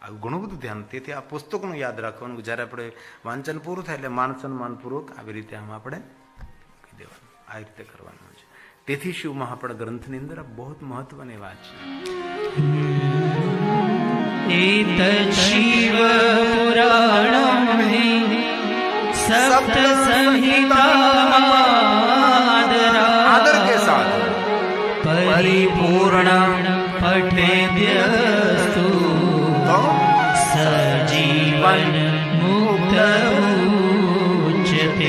આવું ઘણું બધું ધ્યાન. તેથી આ પુસ્તકનું યાદ રાખવાનું. જ્યારે આપણે વાંચન પૂરું થાય એટલે માન સન્માનપૂર્વક આવી રીતે આમ આપણે મૂકી દેવાનું. આ રીતે કરવાનું છે. તેથી શિવ મહાપડ ગ્રંથની અંદર બહુ મહત્વની વાત છે. एतत् शिव पुराणं सप्त संहिता आदर के साथ परिपूर्ण पठेद्यस्तु सजीवन मुक्त उच्यते.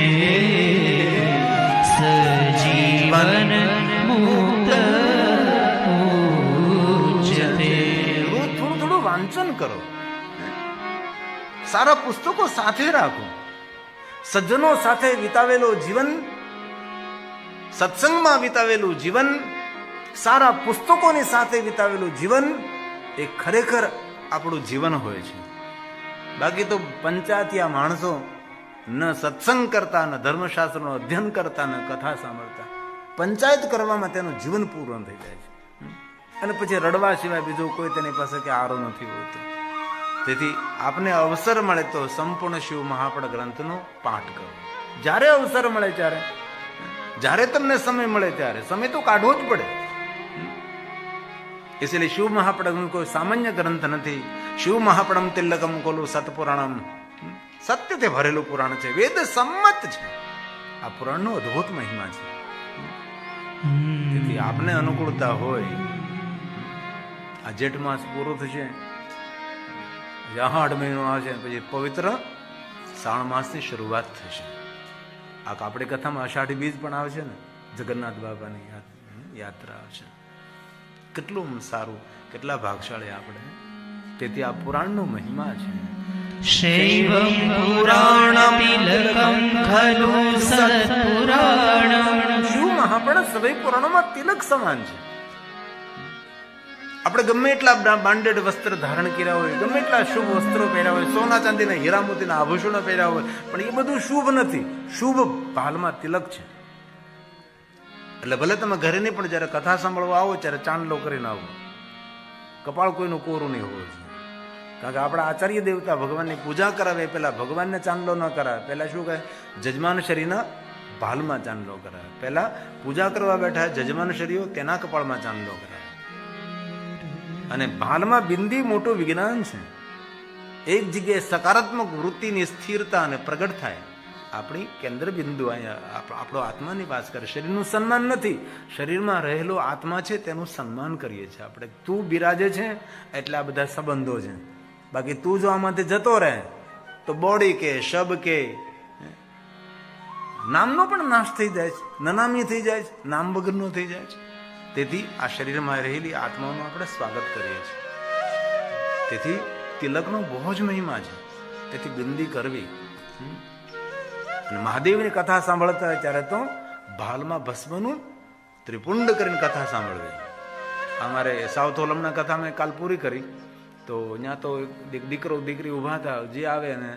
સારા પુસ્તકો સાથે રાખો, સજ્જનો સાથે વિતાવેલો જીવન, સત્સંગમાં વિતાવેલું જીવન, સારા પુસ્તકોની સાથે વિતાવેલું જીવન એ ખરેખર આપણું જીવન હોય છે. બાકી તો પંચાયતિયા માણસો ન સત્સંગ કરતા, ન ધર્મશાસ્ત્રનું અધ્યયન કરતા, ન કથા સાંભળતા, પંચાયત કરવામાં તેનું જીવન પૂર્ણ થઈ જાય છે. અને પછી રડવા સિવાય બીજું કોઈ તેની પાસે કે આરો નથી હોતો. તેથી આપને અવસર મળે તો સંપૂર્ણ શિવ મહાપડ ગ્રંથનો પાઠ કરો. જ્યારે અવસર મળે ત્યારે, જ્યારે તમને સમય મળે ત્યારે, સમય તો કાઢવો જ પડે. इसलिए शिव महापड़म कोई सामान्य ग्रंथ नहीं. शिव महापड़म तिलकम कोलू सतपुराणम, सत्य ते भरेलू पुराण है, वेद सम्मत है. आ पुराण नो अद्भुत महिमा है. તેથી આપને અનુકૂળતા હોય, આ જેઠ માસ પૂરો થશે, 8 મહિનો આવશે, પછી પવિત્ર શ્રાવણ માસની શરૂઆત થશે. આ આપણી કથામાં અષાઢી બીજ પણ આવશે ને, જગન્નાથ બાબાની યાત્રા આવશે. કેટલું સારું, કેટલા ભાગશાળી આપણે. તેથી આ પુરાણનો મહિમા છે. શૈવમ પુરાણમિલકમ ખલુ સત્પુરાણમ. શિવ મહાપણ સભા પુરાણોમાં તિલક સમાન છે. આપણે ગમે એટલા બ્રાન્ડેડ વસ્ત્ર ધારણ કર્યા હોય, ગમે એટલા શુભ વસ્ત્રો પહેર્યા હોય, સોના ચાંદીના હીરા મોતીના આભૂષણો પહેર્યા હોય, પણ એ બધું શુભ નથી. શુભ ભાલમાં તિલક છે. એટલે ભલે તમે ઘરે નહીં, પણ જયારે કથા સાંભળવા આવો ત્યારે ચાંદલો કરીને આવો. કપાળ કોઈનું કોરું નહીં હોવું જોઈએ. કારણ કે આપણા આચાર્ય દેવતા ભગવાનની પૂજા કરાવે પેલા ભગવાનને ચાંદલો ન કરાવે. પેલા શું કહે? જજમાન શરીરના ભાલમાં ચાંદલો કરાવે. પેલા પૂજા કરવા બેઠા જજમાન શરીઓ તેના કપાળમાં ચાંદલો કરાવે. અને ભાલમાં બિંદી મોટું વિજ્ઞાન છે. એક જગ્યાએ સકારાત્મક વૃત્તિની સ્થિરતા અને પ્રગટ થાય. આપણી કેન્દ્ર બિંદુ અહીંયા આપણો આત્માની વાત કરે. શરીરનું સન્માન નથી, શરીરમાં રહેલો આત્મા છે તેનું સન્માન કરીએ છીએ આપણે. તું બિરાજે છે એટલે આ બધા સંબંધો છે. બાકી તું જો આમાંથી જતો રહે તો બોડી કે શબ કે નામનો પણ નાશ થઈ જાય છે, નનામી થઈ જાય છે, નામ વગરનો થઈ જાય છે. તેથી આ શરીરમાં રહેલી આત્માનું આપણે સ્વાગત કરીએ છીએ. તેથી તિલકનો બહુ જ મહિમા છે. તેથી બિંદી કરવી. અને મહાદેવની કથા સાંભળતા હોય ત્યારે તો ભાલમાં ભસ્મનું ત્રિપુંડ કરીને કથા સાંભળવી. અમારે સાઉથ ઓલમના કથા મેં કાલ પૂરી કરી, તો ત્યાં તો દીકરો દીકરી ઉભા હતા, જે આવે ને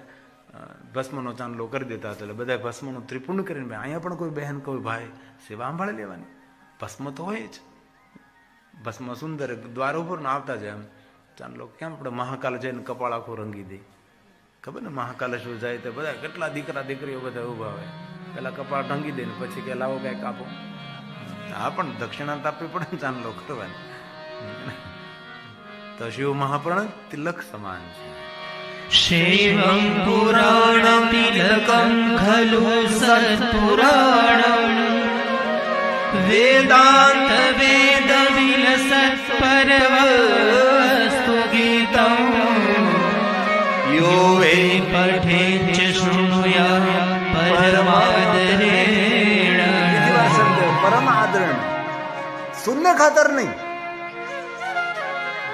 ભસ્મનો ચાંદલો કરી દેતા હતા. એટલે બધા ભસ્મનું ત્રિપુંડ કરીને, અહીંયા પણ કોઈ બહેન કોઈ ભાઈ સેવા સંભાળી લેવાની. ભસ્મ તો હોય જ, ભસ્મ સુંદર દ્વાર ઉપર આવતા જાય. એમ ચાંદલો કેમ આપણે મહાકાલ જઈને કપાળ આખું રંગી દે. ખબર ને, મહાકાલેશ્વર જાય તો બધા કેટલા દીકરા દીકરીઓ બધા ઉભા હોય, પેલા કપાળ ઢંગી દે ને પછી કે લાવો કઈક આપો. હા, પણ દક્ષિણા આપવી પડે ને ચાંદલો કરવાની. તો શિવ મહાપુરાણ તિલક સમાન છે. શૈવમ પુરાણમિલકમ ખલુ સત્પુરાણમ. વેદાંત વેદ વિલસત પરવસ્તુ ગીતમ. યો વે પઠેચ શૃણુયા પરમાદરેણ. परम आदरण, सुनने खातर नहीं,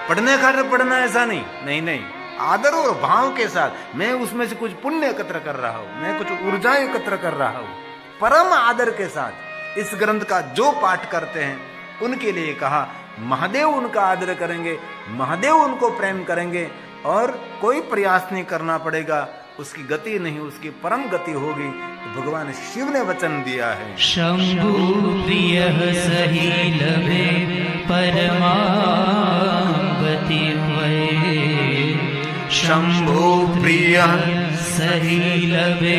पढ़ने खातर पढ़ना ऐसा नहीं, नहीं नहीं, आदर और भाव के साथ मैं उसमें से कुछ पुण्य एकत्र कर रहा हूं, मैं कुछ ऊर्जा एकत्र कर रहा हूं. परम आदर के साथ इस ग्रंथ का जो पाठ करते हैं उनके लिए कहा, महादेव उनका आदर करेंगे, महादेव उनको प्रेम करेंगे और कोई प्रयास नहीं करना पड़ेगा, उसकी गति नहीं, उसकी परम गति होगी. तो भगवान शिव ने वचन दिया है. शंभु प्रिय सही लभे परमागति भये. शंभु प्रिय सही लभे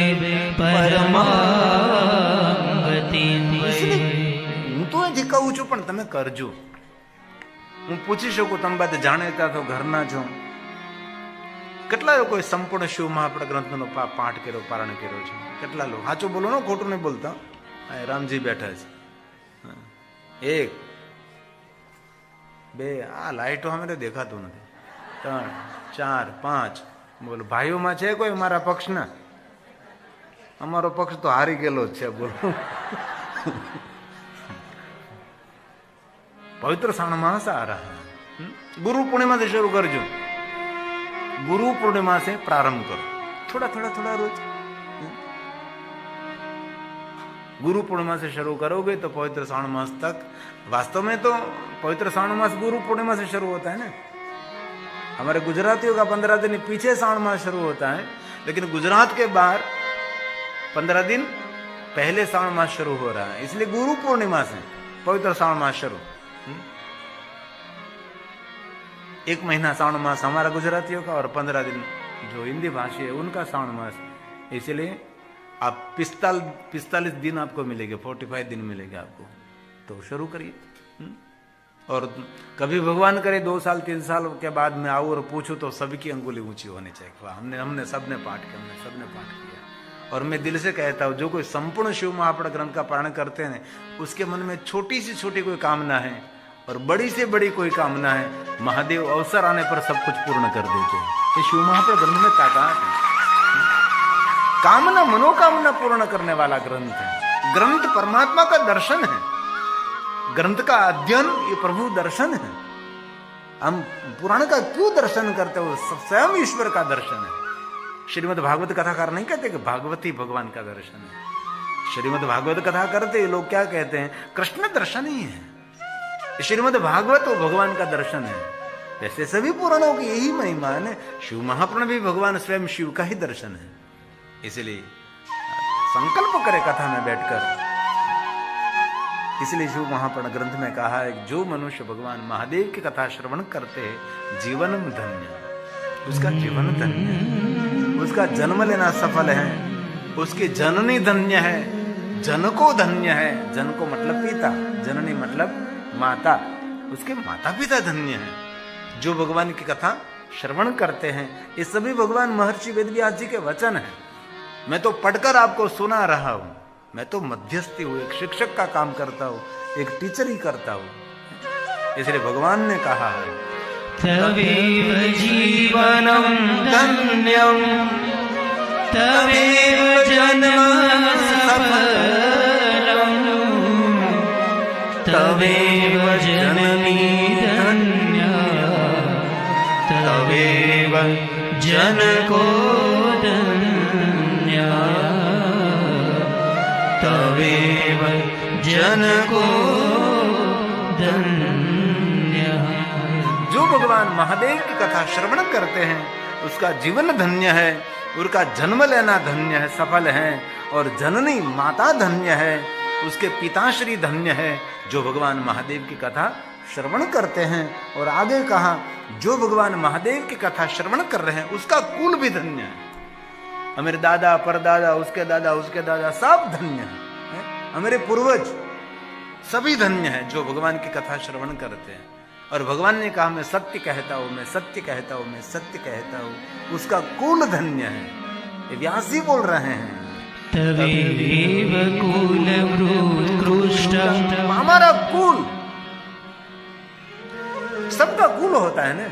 परमागति भये. હું તો હજી કહું છું, પણ તમે કરજો. હું પૂછી શકું, તમે બધા જાણતા છો, ઘરના છો. કેટલા લોકોએ સંપૂર્ણ શિવ મહાપડ ગ્રંથનો પાઠ કર્યો, પારણ કર્યો છે? કેટલા લોકો? સાચું બોલો ને, ખોટું નહીં બોલતા. રામજી બેઠા છે. 1 2, આ લાઈટો અમે તો દેખાતું નથી. 3 4 5. બોલો, ભાઈઓમાં છે કોઈ મારા પક્ષના? અમારો પક્ષ તો હારી ગયેલો જ છે. બોલો, પવિત્ર શ્રાવણ માસ આ રહા. ગુરુ પૂર્ણિમાથી શરૂ કરજો. गुरु पूर्णिमा से प्रारंभ करो. थोड़ा थोड़ा थोड़ा रोज। गुरु पूर्णिमा से शुरू करोगे तो पवित्र श्रावण मास तक, वास्तव में तो पवित्र श्रावण मास गुरु पूर्णिमा से शुरू होता है ना। हमारे गुजरातियों का 15 दिन पीछे श्रावण मास शुरू होता है, लेकिन गुजरात के बाहर 15 दिन पहले श्रावण मास शुरू हो रहा है, इसलिए गुरु पूर्णिमा से पवित्र श्रावण मास शुरू। 1 महीना श्रावण मास हमारा गुजरातियों का, और 15 दिन जो हिंदी भाषी है उनका श्रावण मास। इसलिए आप 45 दिन आपको मिलेंगे, 45 दिन मिलेंगे आपको, तो शुरू करिए। और कभी भगवान करे 2 साल 3 साल के बाद मैं आऊँ और पूछूं तो सभी की अंगुली ऊंची होनी चाहिए। हमने सबने पाठ किया। और मैं दिल से कहता हूँ, जो कोई संपूर्ण शिव महापुराण ग्रंथ का पारण करते हैं, उसके मन में छोटी से छोटी कोई कामना है और बड़ी से बड़ी कोई कामना है, महादेव अवसर आने पर सब कुछ पूर्ण कर देते हैं। ये शिव महापुराण ग्रंथ में ताकत है। कामना मनोकामना पूर्ण करने वाला ग्रंथ है। ग्रंथ परमात्मा का दर्शन है। ग्रंथ का अध्ययन ये प्रभु दर्शन है। हम पुराण का क्यों दर्शन करते हो? स्वयं ईश्वर का दर्शन है। श्रीमद् भागवत कथाकार नहीं कहते कि भागवत ही भगवान का दर्शन है। श्रीमद् भागवत कथा करते लोग क्या कहते हैं? कृष्ण दर्शन ही है। श्रीमद् भागवत वो भगवान का दर्शन है। वैसे सभी पुराणों की यही महिमा है। शिव महापुराण भी भगवान स्वयं शिव का ही दर्शन है। इसलिए संकल्प करे कथा में बैठकर। इसलिए शिव महापुराण ग्रंथ में कहा है, जो मनुष्य भगवान महादेव की कथा श्रवण करते हैं, जीवन धन्य, उसका जीवन धन्य, उसका जन्म लेना सफल है, उसकी जननी धन्य है, जन को धन्य है। जन को मतलब पिता, जननी मतलब माता, उसके माता पिता धन्य है जो भगवान की कथा श्रवण करते हैं। ये सभी भगवान महर्षि वेदव्यास जी के वचन है। मैं तो पढ़कर आपको सुना रहा हूं। मैं तो मध्यस्थी हूं, एक शिक्षक का काम करता हूं, एक टीचर ही करता हूं। इसलिए भगवान ने कहा है, तवेव जीवनं धन्यं तवेव जन्म सफलं तवेव जननी धन्या तवेव जनको धन्या तवेव जनको धन्या। जो भगवान महादेव की कथा श्रवण करते हैं उसका जीवन धन्य है, उनका जन्म लेना धन्य है, सफल है। और जननी माता धन्य है, उसके पिताश्री धन्य है जो भगवान महादेव की कथा श्रवण करते हैं। और आगे कहा, जो भगवान महादेव की कथा श्रवण कर रहे हैं उसका कुल भी धन्य है। हमारे दादा परदादा, उसके दादा सब धन्य है। हमारे पूर्वज सभी धन्य है जो भगवान की कथा श्रवण करते हैं। और भगवान ने कहा, मैं सत्य कहता हूं, मैं सत्य कहता हूं, मैं सत्य कहता हूं, उसका कुल धन्य है। ये व्यास जी बोल रहे हैं। तवेव कुलवृत्कृष्टं, हमारा कुल, सबका कुल होता है ना।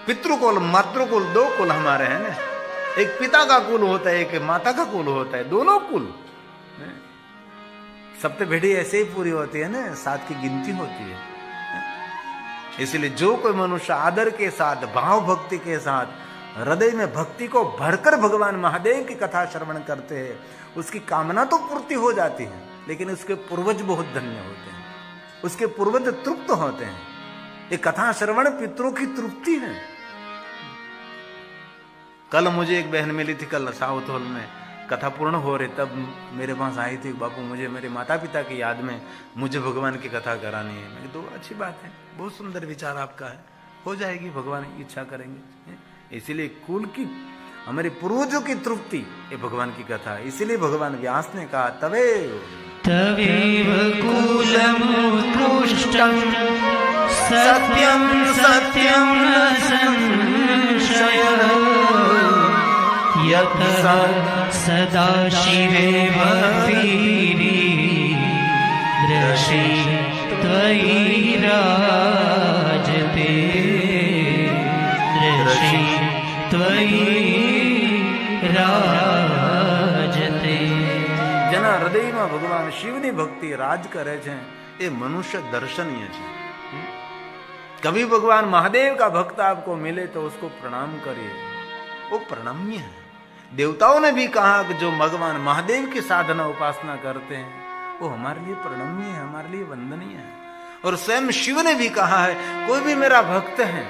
पितृकुल मातृकुल 2 कुल हमारे हैं ना। एक पिता का कुल होता है, एक माता का कुल होता है, दोनों कुल। सप्तभेड़ी ऐसे ही पूरी होती है ना, 7 की गिनती होती है। इसलिए जो कोई मनुष्य आदर के साथ, भाव भक्ति के साथ, हृदय में भक्ति को भरकर भगवान महादेव की कथा श्रवण करते हैं, उसकी कामना तो पूर्ति हो जाती है, लेकिन उसके पूर्वज बहुत धन्य होते हैं, उसके पूर्वज तृप्त होते हैं। ये कथा श्रवण पितरों की तृप्ति है। कल मुझे एक बहन मिली थी, कल साउथ हॉल में कथा पूर्ण हो रही, तब मेरे पास आई थी, बापू मुझे मेरे माता पिता की याद में मुझे भगवान की कथा करानी है। मैं तो अच्छी बात है, बहुत सुंदर विचार आपका है, हो जाएगी, भगवान इच्छा करेंगे। इसीलिए कुल की, हमारे पूर्वजों की तृप्ति ये भगवान की कथा है। इसीलिए भगवान व्यास ने कहा, तवेव कुलमुत्कृष्टं सत्यं सत्यं न संशयः यत् सदा शिवे भक्तिः दृशि त्वयि राजते दृशि त्वयि राजते। जना हृदय में भगवान शिव ની ભક્તિ રાજ કરે છે, એ મનુષ્ય દર્શનીય છે। कभी भगवान महादेव का भक्त आपको मिले तो उसको प्रणाम करिए, वो प्रणम्य है। देवताओं ने भी कहा कि जो भगवान महादेव की साधना उपासना करते हैं वो हमारे लिए प्रणम्य है, हमारे लिए वंदनीय है। और स्वयं शिव ने भी कहा है कोई भी मेरा भक्त है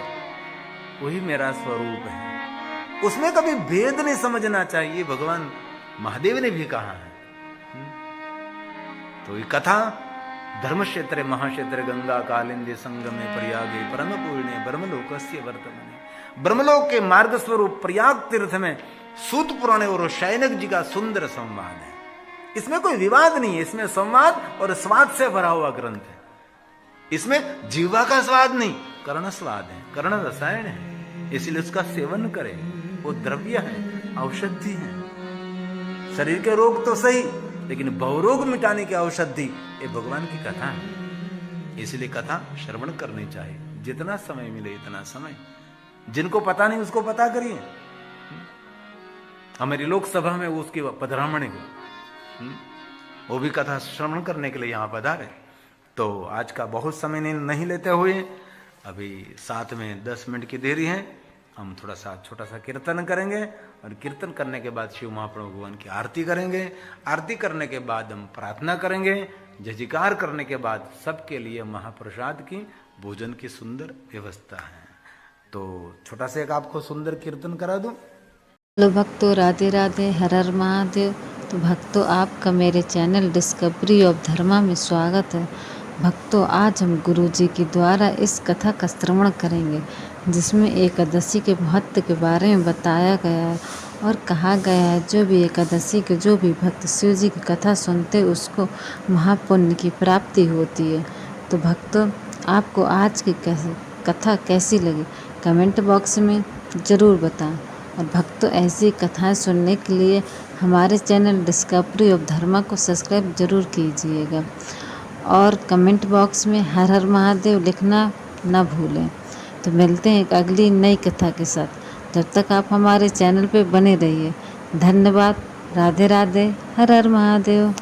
वही मेरा स्वरूप है, उसमें कभी भेद नहीं समझना चाहिए, भगवान महादेव ने भी कहा है। तो ये कथा धर्म क्षेत्र महाक्षेत्र गंगा कालिंदी संगमे प्रयागे परम पूर्णे ब्रह्मलोकस्य वर्तमाने, ब्रह्मलोक के मार्ग स्वरूप प्रयाग तीर्थ में सूत पुराण और शैनक जी का सुंदर संवाद है। इसमें कोई विवाद नहीं है, इसमें संवाद और स्वाद से भरा हुआ ग्रंथ है। इसमें जीवा का स्वाद नहीं, कर्ण स्वाद है, कर्ण रसायन है, इसलिए उसका सेवन करें, वो द्रव्य है, औषधि है। शरीर के रोग तो सही, लेकिन बहुरोग मिटाने की औषधि ये भगवान की कथा है। इसलिए कथा श्रवण करनी चाहिए, जितना समय मिले इतना समय। जिनको पता नहीं उसको पता करिए। हमारी लोकसभा में वो उसकी पधरामणी हुई, वो भी कथा श्रवण करने के लिए यहां पधारे। तो आज का बहुत समय नहीं लेते हुए अभी 7 में 10 मिनट की देरी है, हम थोड़ा सा छोटा सा कीर्तन करेंगे और कीर्तन करने के बाद शिव महाप्रभु भगवान की आरती करेंगे। आरती करने के बाद हम प्रार्थना करेंगे, जयकार करने के बाद सबके लिए महाप्रसाद की भोजन की सुंदर व्यवस्था है। तो छोटा सा एक आपको सुंदर कीर्तन करा दूं। हेलो भक्तों, राधे राधे, हर हर महादेव। तो भक्तों, आपका मेरे चैनल डिस्कवरी ऑफ धर्मा में स्वागत है। भक्तों, आज हम गुरु जी के द्वारा इस कथा का श्रवण करेंगे जिसमें एकादशी के महत्व के बारे में बताया गया है और कहा गया है जो भी एकादशी के जो भी भक्त शिव जी की कथा सुनते उसको महापुण्य की प्राप्ति होती है। तो भक्तों, आपको आज की कथा कैसी लगी कमेंट बॉक्स में ज़रूर बताएं। और भक्तों, ऐसी कथाएं सुनने के लिए हमारे चैनल डिस्कवरी ऑफ धर्मा को सब्सक्राइब जरूर कीजिएगा और कमेंट बॉक्स में हर हर महादेव लिखना न भूलें। तो मिलते हैं एक अगली नई कथा के साथ। जब तक आप हमारे चैनल पे बने रहिए। धन्यवाद। राधे राधे, हर हर महादेव।